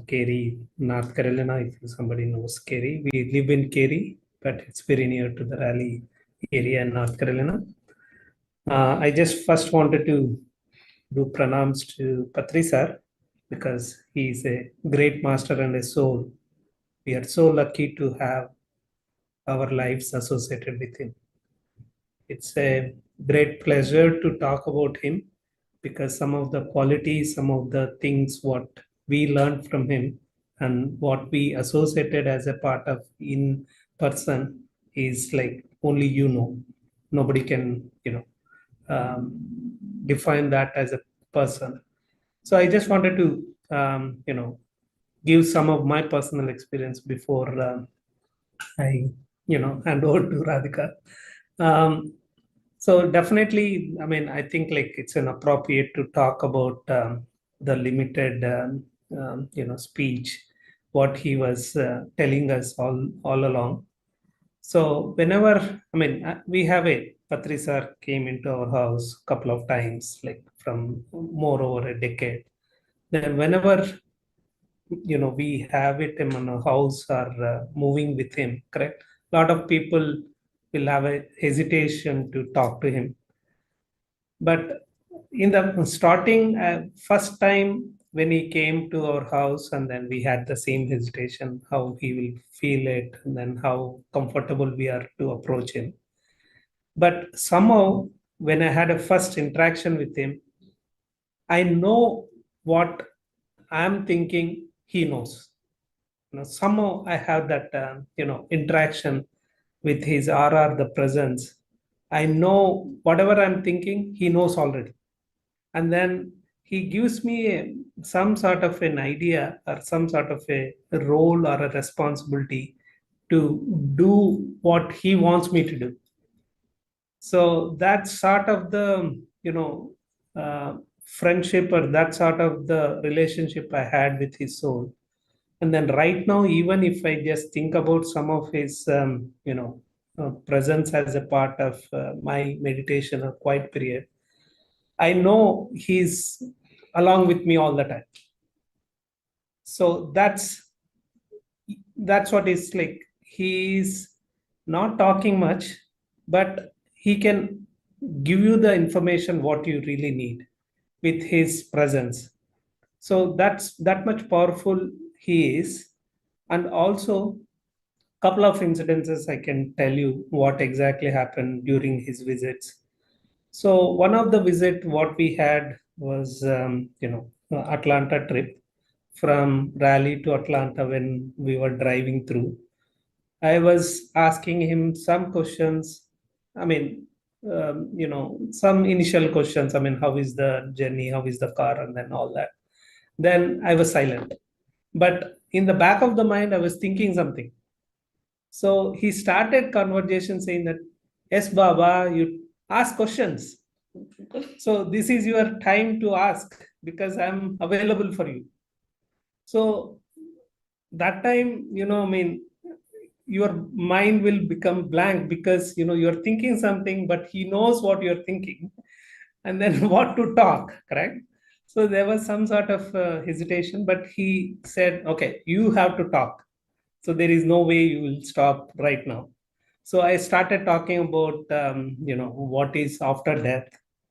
Cary, North Carolina. If somebody knows Cary, we live in Cary, but it's very near to the Raleigh area in North Carolina. I just first wanted to do pranams to Patriji sir because he's a great master and a soul. We are so lucky to have our lives associated with him. It's a great pleasure to talk about him because some of the qualities, some of the things what we learned from him and what we associated as a part of in person is like only you know. Nobody can, define that as a person. So I just wanted to, give some of my personal experience before I, hand over to Radhika. So definitely, I mean, I think like it's an appropriate to talk about the limited, speech, what he was telling us all along. So whenever, I mean, we have Patri sir came into our house a couple of times, like from more over a decade. Then whenever, we have it in our house or moving with him, correct? A lot of people will have a hesitation to talk to him. But in the starting, first time when he came to our house, and then we had the same hesitation, how he will feel it, and then how comfortable we are to approach him. But somehow, when I had a first interaction with him, I know what I'm thinking, he knows. Somehow I have that, interaction with his aura, the presence. I know whatever I'm thinking, he knows already. And then he gives me some sort of an idea or some sort of a role or a responsibility to do what he wants me to do. So that's sort of the, friendship, or that sort of the relationship I had with his soul. And then right now, even if I just think about some of his, presence as a part of my meditation or quiet period, I know he's along with me all the time. So that's what is like. He's not talking much, but he can give you the information what you really need with his presence. So that's that much powerful he is. And also, couple of incidences I can tell you what exactly happened during his visits. So one of the visit what we had was, Atlanta trip from Raleigh to Atlanta. When we were driving through, I was asking him some questions. I mean, some initial questions. I mean, how is the journey? How is the car? And then all that. Then I was silent. But in the back of the mind, I was thinking something. So he started conversation saying that, yes, Baba, you ask questions. So this is your time to ask because I'm available for you. So that time, your mind will become blank because, you're thinking something, but he knows what you're thinking and then what to talk, correct? So there was some sort of hesitation, but he said, okay, you have to talk. So there is no way you will stop right now. So I started talking about, what is after death,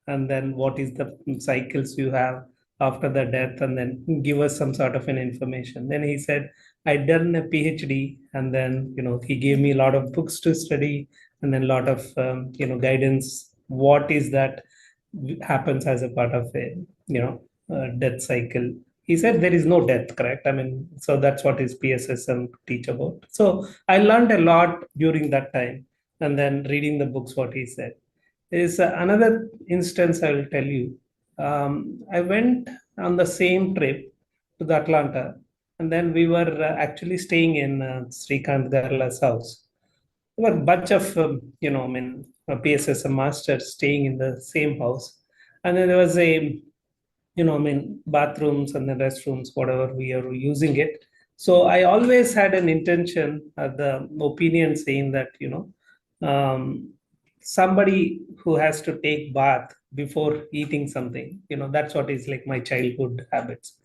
and then what is the cycles you have after the death, and then give us some sort of an information. Then he said, I'd done a PhD, and then, he gave me a lot of books to study, and then a lot of, guidance. What is that happens as a part of a, death cycle? He said there is no death, correct? I mean, so that's what his PSSM teach about. So I learned a lot during that time, and then reading the books, what he said. There is another instance I will tell you. I went on the same trip to the Atlanta, and then we were actually staying in Srikant Garla's house. There were a bunch of, PSSM masters staying in the same house. And then there was a, bathrooms and the restrooms, whatever we are using it. So I always had an intention, the opinion saying that, somebody who has to take bath before eating something, that's what is like my childhood habits.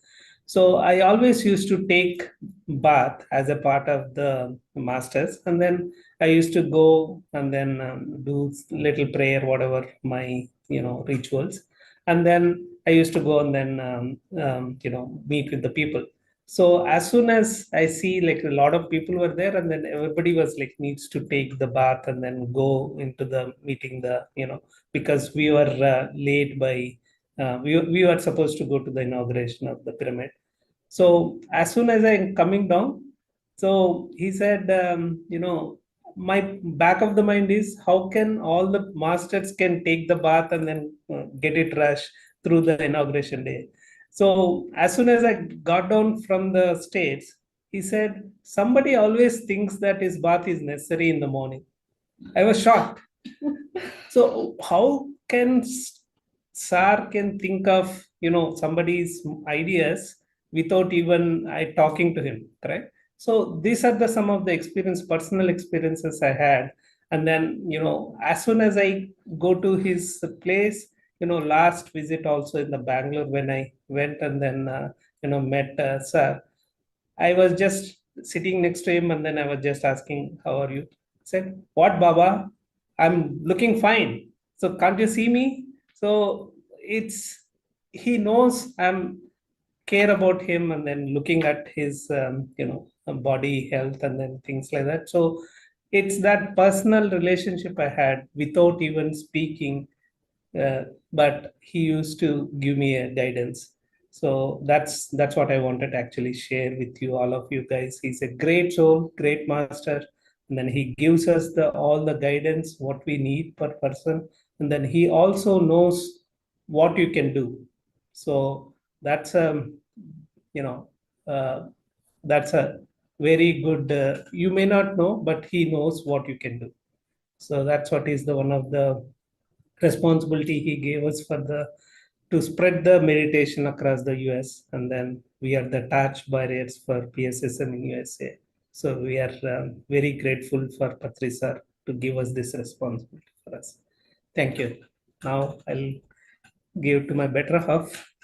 So I always used to take bath as a part of the masters, and then I used to go and then do little prayer, whatever my rituals, and then I used to go and then meet with the people. So as soon as I see like a lot of people were there, and then everybody was like needs to take the bath and then go into the meeting, the because we were late by we were supposed to go to the inauguration of the pyramid. So as soon as I'm coming down, so he said, my back of the mind is how can all the masters can take the bath and then get it rushed through the inauguration day. So as soon as I got down from the stage, he said, somebody always thinks that his bath is necessary in the morning. I was shocked. So how can Sir can think of, somebody's ideas without even I talking to him, correct? So these are some of the personal experiences I had. And then, as soon as I go to his place, last visit also in the Bangalore when I went and then, met Sir, I was just sitting next to him and then I was just asking, how are you? He said, what, Baba? I'm looking fine. So can't you see me? So he knows I'm care about him and then looking at his, body health and then things like that. So it's that personal relationship I had without even speaking, but he used to give me a guidance. So that's what I wanted to actually share with you, all of you guys. He's a great soul, great master. And then he gives us all the guidance, what we need per person. And then he also knows what you can do. So that's that's a very good, you may not know, but he knows what you can do. So that's what is one of the responsibility he gave us to spread the meditation across the US. And then we are the touch barriers for PSSM in USA. So we are very grateful for Patriji sir to give us this responsibility for us. Thank you. Now I'll give to my better half.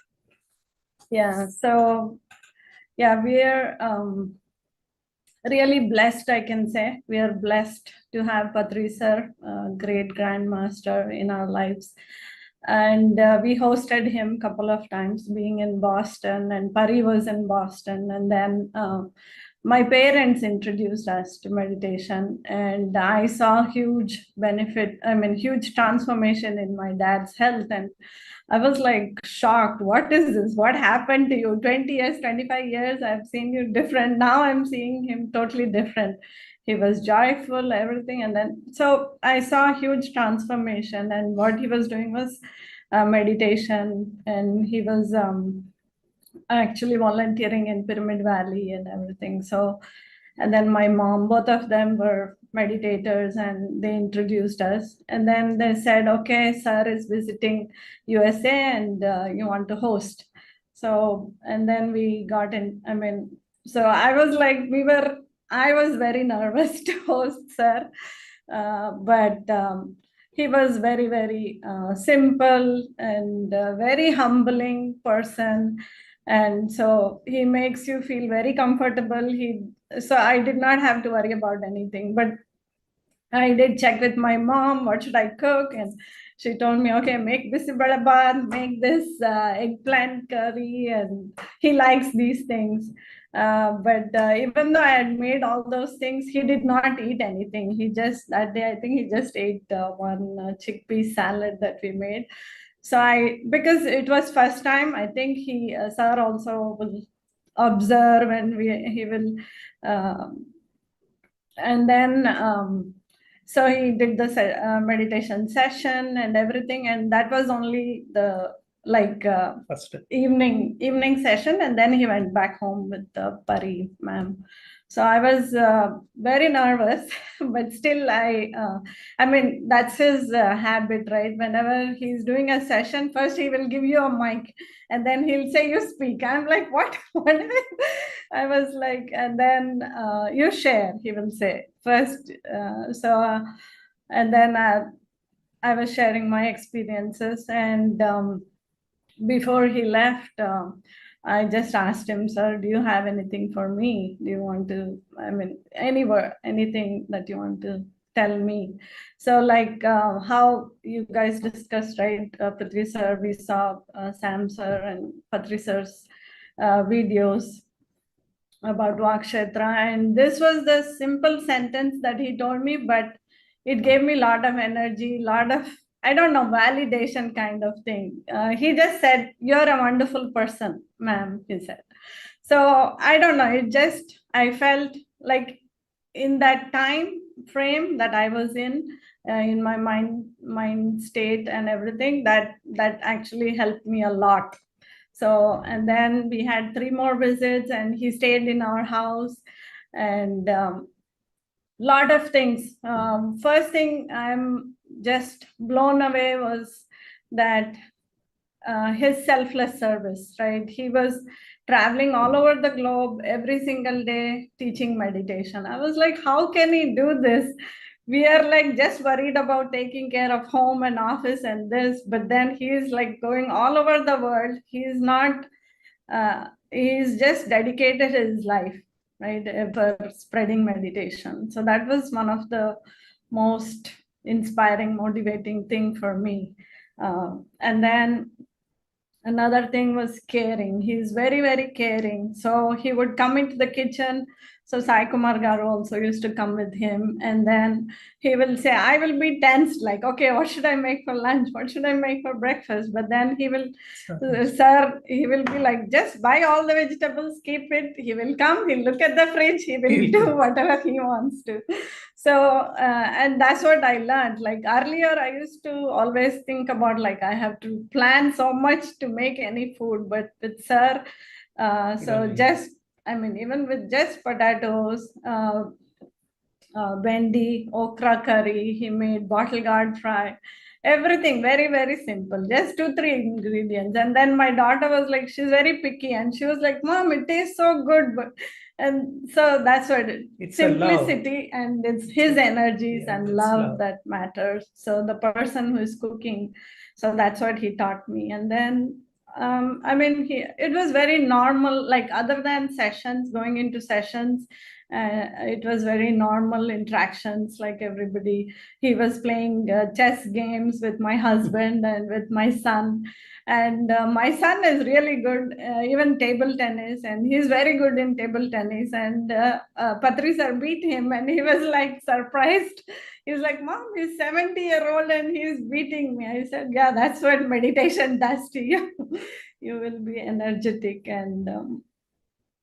Yeah, so yeah, we are really blessed, I can say. We are blessed to have Patriji sir, great grandmaster in our lives. And we hosted him a couple of times, being in Boston, and Pari was in Boston. And then my parents introduced us to meditation, and I saw huge benefit, huge transformation in my dad's health. And I was like shocked. What is this? What happened to you? 20 years, 25 years, I've seen you different. Now I'm seeing him totally different. He was joyful, everything. And then, so I saw a huge transformation. And what he was doing was meditation. And he was actually volunteering in Pyramid Valley and everything. So, and then my mom, both of them were meditators, and they introduced us. And then they said, okay, sir is visiting USA and you want to host. So, and then we got in, so I was like, I was very nervous to host sir, but he was very, very simple and very humbling person. And so he makes you feel very comfortable. So I did not have to worry about anything, but I did check with my mom, what should I cook? And she told me, okay, make bisibalabath, make this eggplant curry, and he likes these things. But even though I had made all those things, he did not eat anything. That day, I think he just ate one chickpea salad that we made. So because it was first time, I think sir also will observe, and he will, and then, so he did the meditation session and everything. And that was only the first evening session. And then he went back home with the Pari ma'am. So I was very nervous, but still that's his habit, right? Whenever he's doing a session, first he will give you a mic and then he'll say, you speak. I'm like, what? I was like, and then you share, he will say first. And then I was sharing my experiences. And before he left, I just asked him, sir, do you have anything for me? Do you want to, anything that you want to tell me? So like how you guys discussed, right? Patriji sir, we saw Sam sir and Patriji sir's videos about Vakshetra. And this was the simple sentence that he told me, but it gave me a lot of energy, a lot of I don't know, validation kind of thing. He just said, "You're a wonderful person, ma'am," he said. So I don't know, I felt like in that time frame that I was in my mind state and everything, that actually helped me a lot. So, and then we had 3 more visits, and he stayed in our house, and lot of things. First thing I'm just blown away was that his selfless service, right? He was traveling all over the globe every single day teaching meditation. I was like, how can he do this? We are like just worried about taking care of home and office and this, but then he's like going all over the world. He's not, he's just dedicated his life, right, for spreading meditation. So that was one of the most inspiring, motivating thing for me. And then another thing was caring. He's very, very caring. So he would come into the kitchen. So Sai Kumar Garu also used to come with him. And then he will say, I will be tense, like, okay, what should I make for lunch? What should I make for breakfast? But then he will, sir, he will be like, just buy all the vegetables, keep it. He will come, he'll look at the fridge, he will do whatever he wants to. So, and that's what I learned. Like earlier, I used to always think about like, I have to plan so much to make any food, but with sir, so just, I mean, even with just potatoes, vendi, okra curry, he made bottle gourd fry, everything very, very simple, just 2-3 ingredients. And then my daughter was like, she's very picky, and she was like, Mom, it tastes so good. But, and so that's what it's simplicity, and it's his energies and love that matters. So the person who is cooking, so that's what he taught me. And then I mean, it was very normal, like other than sessions, going into sessions, it was very normal interactions, like everybody. He was playing chess games with my husband and with my son. And my son is really good, even table tennis, and he's very good in table tennis. And Patriji sir beat him, and he was like surprised. He's like, Mom, he's 70-year-old and he's beating me. I said, yeah, that's what meditation does to you. You will be energetic and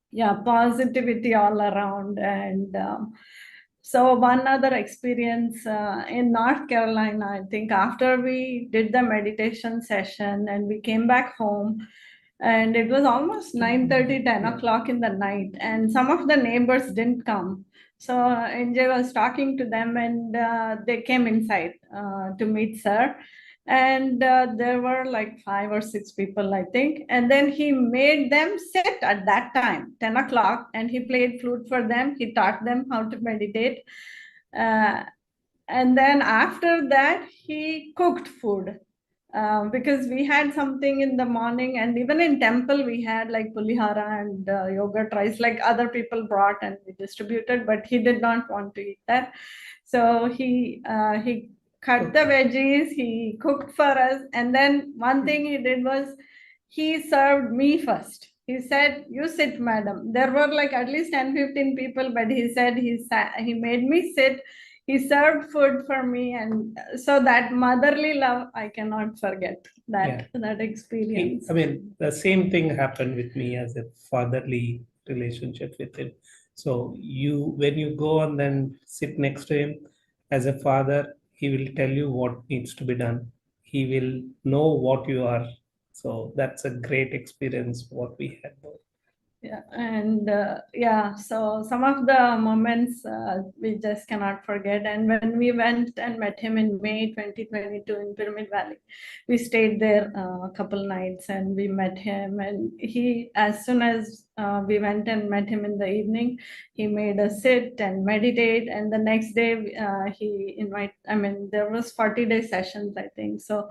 yeah, positivity all around. And so one other experience in North Carolina, I think after we did the meditation session and we came back home, and it was almost 9:30, 10 o'clock in the night, and some of the neighbors didn't come. So NJ was talking to them, and they came inside to meet sir. And there were like 5 or 6 people, I think. And then he made them sit at that time, 10 o'clock, and he played flute for them. He taught them how to meditate. And then after that, he cooked food. Because we had something in the morning, and even in temple we had like pulihara and yogurt rice, like other people brought and we distributed, but he did not want to eat that. So he cut the veggies, he cooked for us, and then one thing he did was he served me first. He said, you sit, madam. There were like at least 10-15 people, but he said he made me sit. He served food for me, and so that motherly love, I cannot forget that experience. I mean, the same thing happened with me as a fatherly relationship with him. So when you go and then sit next to him as a father, he will tell you what needs to be done. He will know what you are. So that's a great experience what we had. Yeah, and so some of the moments we just cannot forget. And when we went and met him in May 2022 in Pyramid Valley, we stayed there a couple nights and we met him. And he, as soon as we went and met him in the evening, he made us sit and meditate. And the next day there was 40-day sessions, I think. So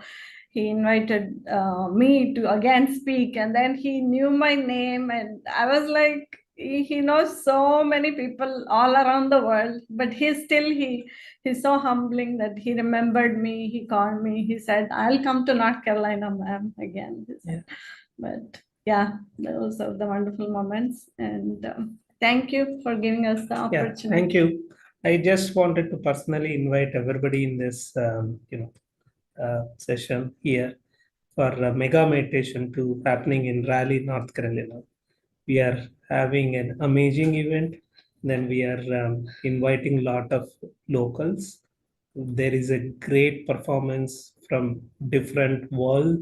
he invited me to again speak, and then he knew my name, and I was like, he knows so many people all around the world, but he's so humbling that he remembered me. He called me, he said, I'll come to North Carolina, ma'am, again. But yeah, those are the wonderful moments, and thank you for giving us the opportunity. Thank you. I just wanted to personally invite everybody in this session here for mega meditation to happening in Raleigh, North Carolina. We are having an amazing event. Then we are inviting a lot of locals. There is a great performance from different world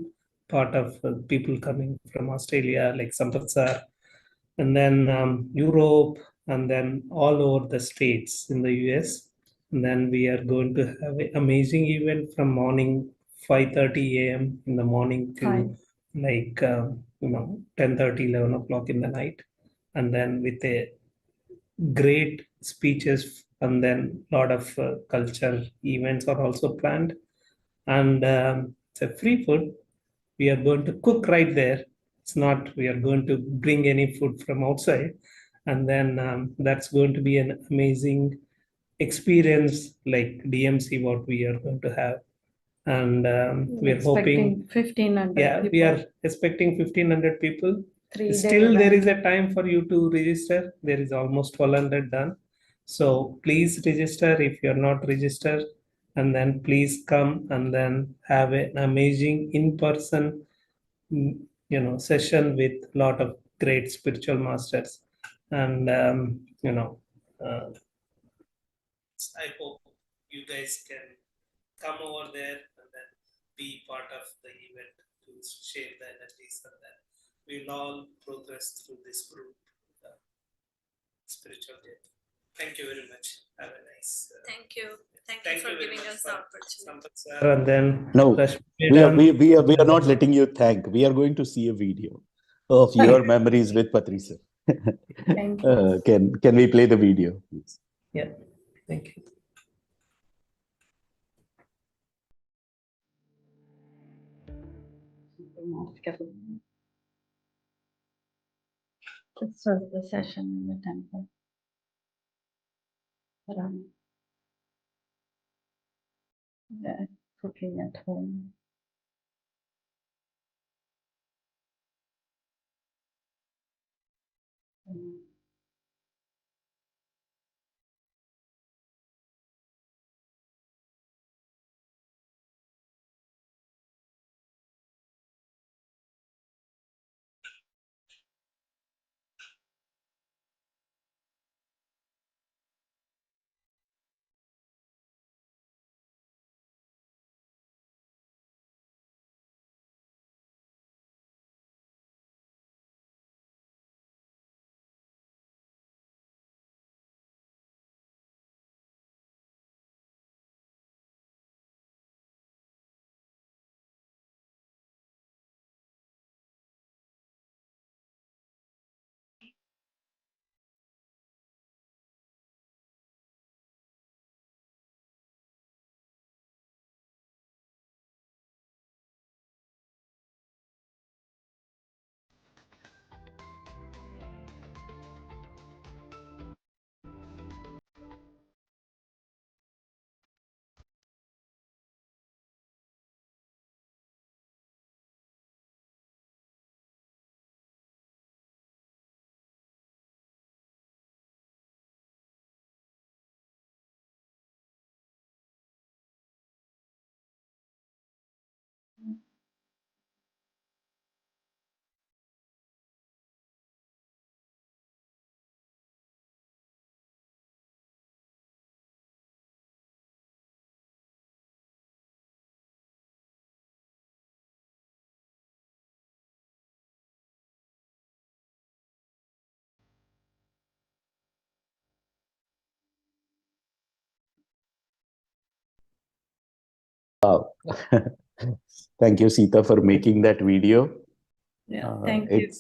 part of people coming from Australia, like Sampath sir, and then Europe, and then all over the states in the US. And then we are going to have an amazing event from morning 5:30 a.m. in the morning to like 10:30, 11 o'clock in the night, and then with a great speeches, and then a lot of culture events are also planned, and it's a free food. We are going to cook right there. It's not we are going to bring any food from outside, and then that's going to be an amazing experience like DMC what we are going to have. And we are hoping 1,500 we people. are expecting 1,500 people. 3-day Still there is event. a time for you to register. There is almost 1,200 done, so please register if you're not registered, and then please come and then have an amazing in-person session with a lot of great spiritual masters. And I hope you guys can come over there and then be part of the event to share the energies, and then we'll all progress through this group spiritual journey. Thank you very much. Have a nice. Thank you. Thank you for giving us the opportunity. Sampath sir, and then No, we are not letting you thank. We are going to see a video of your memories with Patriji sir. Thank you. Can we play the video, please? Yeah, thank you. This was the session in the temple. Yeah, cooking at home. Wow. Thank you, Sita, for making that video. Yeah, thank you.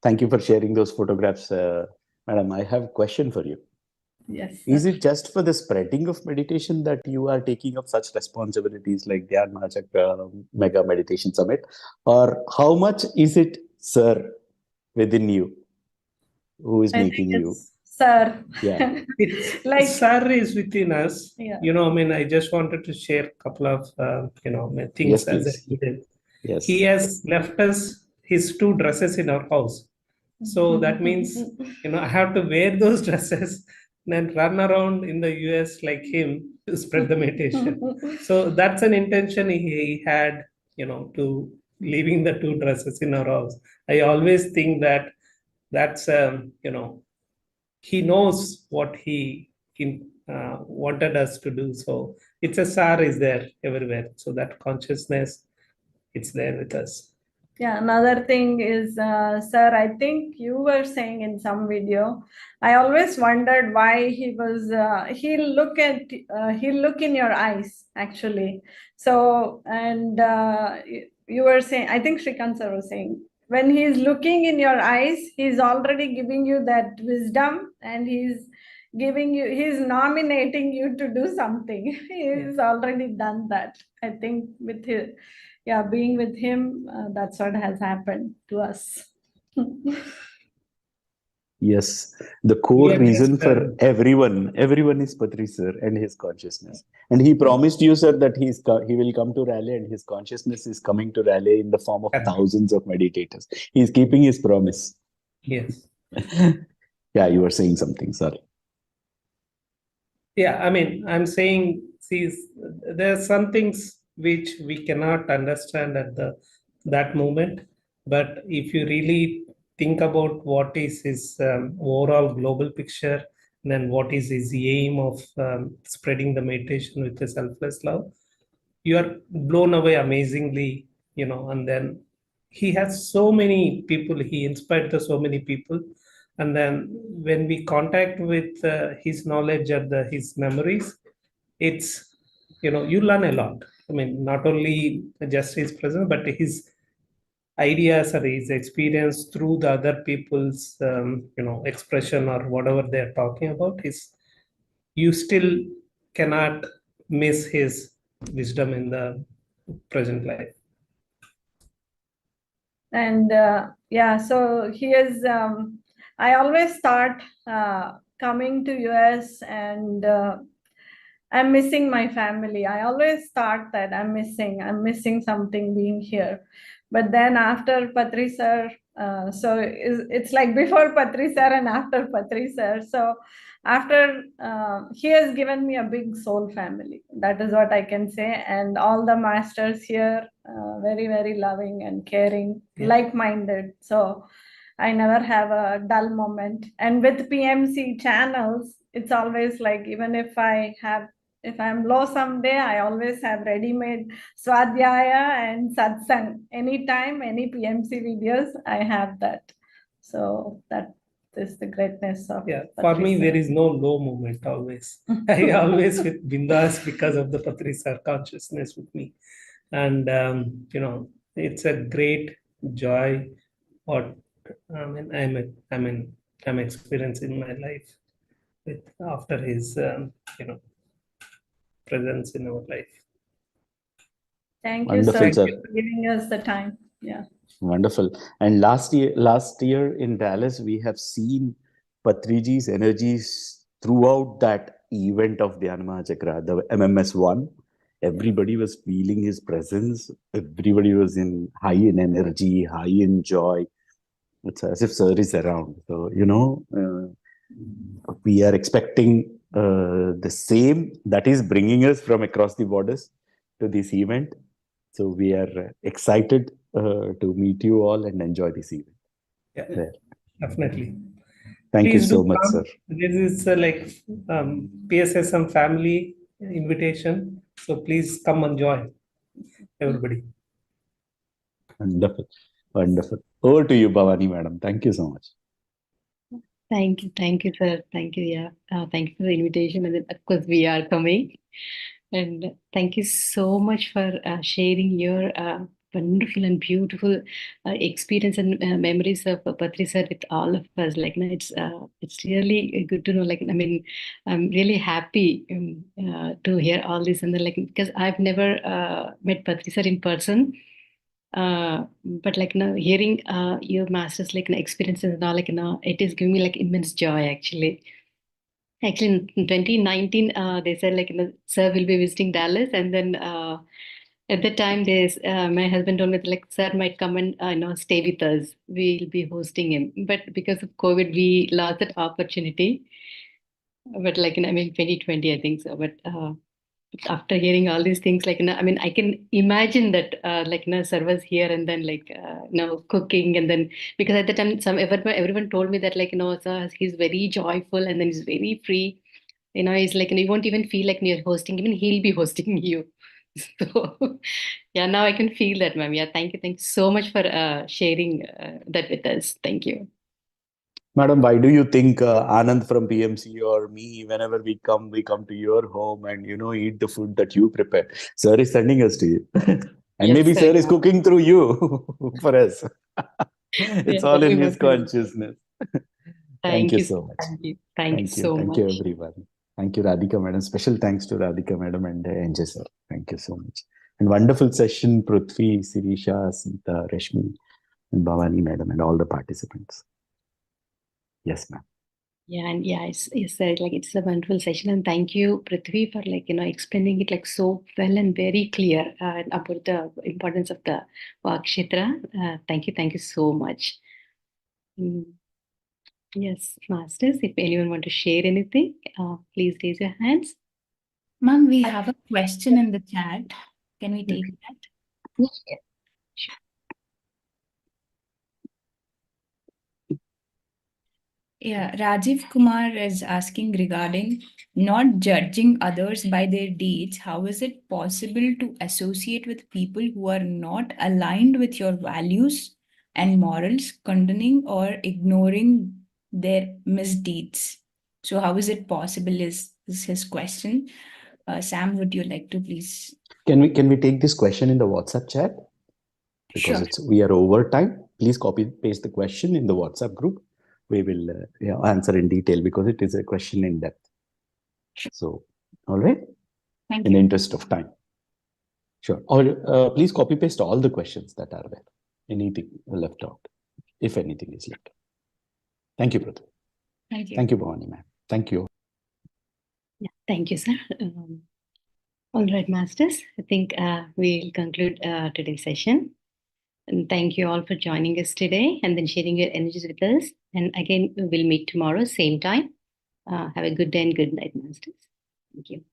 Thank you for sharing those photographs. Madam, I have a question for you. Yes. Is it just for the spreading of meditation that you are taking up such responsibilities like Dhyana Jagath Mega Meditation Summit? Or how much is it, sir, within you? Who is making you? Sir. Yeah. Like sir is within us. Yeah. I just wanted to share a couple of things Yes, as please. evidence. Yes. He has left us his 2 dresses in our house. So that means, I have to wear those dresses then run around in the US like him to spread the meditation. So that's an intention he had, to leaving the 2 dresses in our house. I always think that that's, he knows what he wanted us to do. So it's a star is there everywhere. So that consciousness, it's there with us. Yeah, another thing is, sir, I think you were saying in some video, I always wondered why he was, he'll look in your eyes, actually. So, and you were saying, I think Shrikant sir was saying, when he's looking in your eyes, he's already giving you that wisdom, and he's nominating you to do something. He's already done that. I think with his, being with him, that's what has happened to us. Yes, the core reason for everyone is Patriji sir and his consciousness. And he promised you, sir, that he will come to Raleigh, and his consciousness is coming to Raleigh in the form of thousands of meditators. He's keeping his promise. Yes. Yeah, you were saying something, sorry. Yeah, I mean, I'm saying, see, there are some things which we cannot understand at that moment. But if you really think about what is his overall global picture, then what is his aim of spreading the meditation with the selfless love, you are blown away amazingly, and then he has so many people, he inspired so many people. And then when we contact with his knowledge and his memories, it's, you learn a lot. I mean, not only just his presence, but his ideas or his experience through the other people's, expression or whatever they're talking about. You still cannot miss his wisdom in the present life. And so he is, I always start coming to US, and I'm missing my family. I always start that I'm missing something being here. But then after Patriji sir, so it's like before Patriji sir and after Patriji sir. So after, he has given me a big soul family. That is what I can say. And all the masters here, very, very loving and caring, like-minded. So I never have a dull moment. And with PMC channels, it's always like, even if I'm low someday, I always have ready-made Swadhyaya and Satsang. Anytime, any PMC videos, I have that. So that is the greatness of for me, there is no low moment always. I always with bindas because of the Patriji sir consciousness with me. And, it's a great joy what I'm experiencing my life after his, presence in our life. Thank Wonderful, you, sir, sir, for giving us the time. Yeah. Wonderful. And last year in Dallas, we have seen Patriji's energies throughout that event of Dhyana Jagath, the MMS1. Everybody was feeling his presence. Everybody was high in energy, high in joy. It's as if sir is around. So, we are expecting the same that is bringing us from across the borders to this event. So we are excited to meet you all and enjoy this event. Yeah, definitely. Thank you so much, sir. This is like PSSM family invitation. So please come and join, everybody. Wonderful. Wonderful. Over to you, Bhavani madam. Thank you so much. Thank you, sir. Thank you. Thank you for the invitation. And then, of course, we are coming. And thank you so much for sharing your wonderful and beautiful experience and memories of Patriji sir with all of us. Like, it's really good to know. Like, I mean, I'm really happy to hear all this, and then, like, because I've never met Patriji sir in person. But like now hearing your masters like experiences and all, like now it is giving me like immense joy actually. Actually, in 2019, they said like sir will be visiting Dallas, and then at that time, my husband told me like sir might come and stay with us. We'll be hosting him, but because of COVID, we lost that opportunity. But like, I mean, 2020, I think so. But after hearing all these things, like, I mean, I can imagine that, like, sir was here and then, like, cooking, and then because at the time, everyone told me that, like, sir, he's very joyful and then he's very free. He's like, you won't even feel like you're hosting, even he'll be hosting you. So, yeah, now I can feel that, ma'am. Yeah, thank you. Thanks so much for sharing that with us. Thank you. Madam, why do you think Anand from PMC or me, whenever we come to your home and, eat the food that you prepare? Sir is sending us to you. And Yes, maybe sir, sir is yeah. cooking through you for us. It's Yeah, all that in we his must do. consciousness. Thank you so much. Thank you. Thank you Thank you. so Thank much. you, everyone. Thank you, Radhika Madam. Special thanks to Radhika Madam and NJ Sir. Thank you so much. And wonderful session, Prithvi, Sirisha, Sita, Rashmi, and Bhavani Madam, and all the participants. Yes, ma'am. Yeah, and yeah, it's like it's a wonderful session, and thank you, Prithvi, for like explaining it like so well and very clear about the importance of the Vakshetra. Thank you so much. Yes, masters, if anyone want to share anything, please raise your hands. Ma'am, we have a question in the chat. Can we take that? Yes, sure. Yeah, Rajiv Kumar is asking regarding not judging others by their deeds. How is it possible to associate with people who are not aligned with your values and morals, condoning or ignoring their misdeeds? So, how is it possible? Is his question? Sam, would you like to please? Can we take this question in the WhatsApp chat? Because Sure. we are over time. Please copy paste the question in the WhatsApp group. We will answer in detail because it is a question in depth. So, all right. Thank In the you. interest of time. Sure. Or please copy paste all the questions that are there. Anything left out, if anything is left out. Thank you, Prithvi. Thank you. Thank you, Bhavani, ma'am. Thank you. Yeah, thank you, sir. All right, masters. I think we'll conclude today's session. And thank you all for joining us today and then sharing your energies with us. And again, we'll meet tomorrow, same time. Have a good day and good night, masters. Thank you.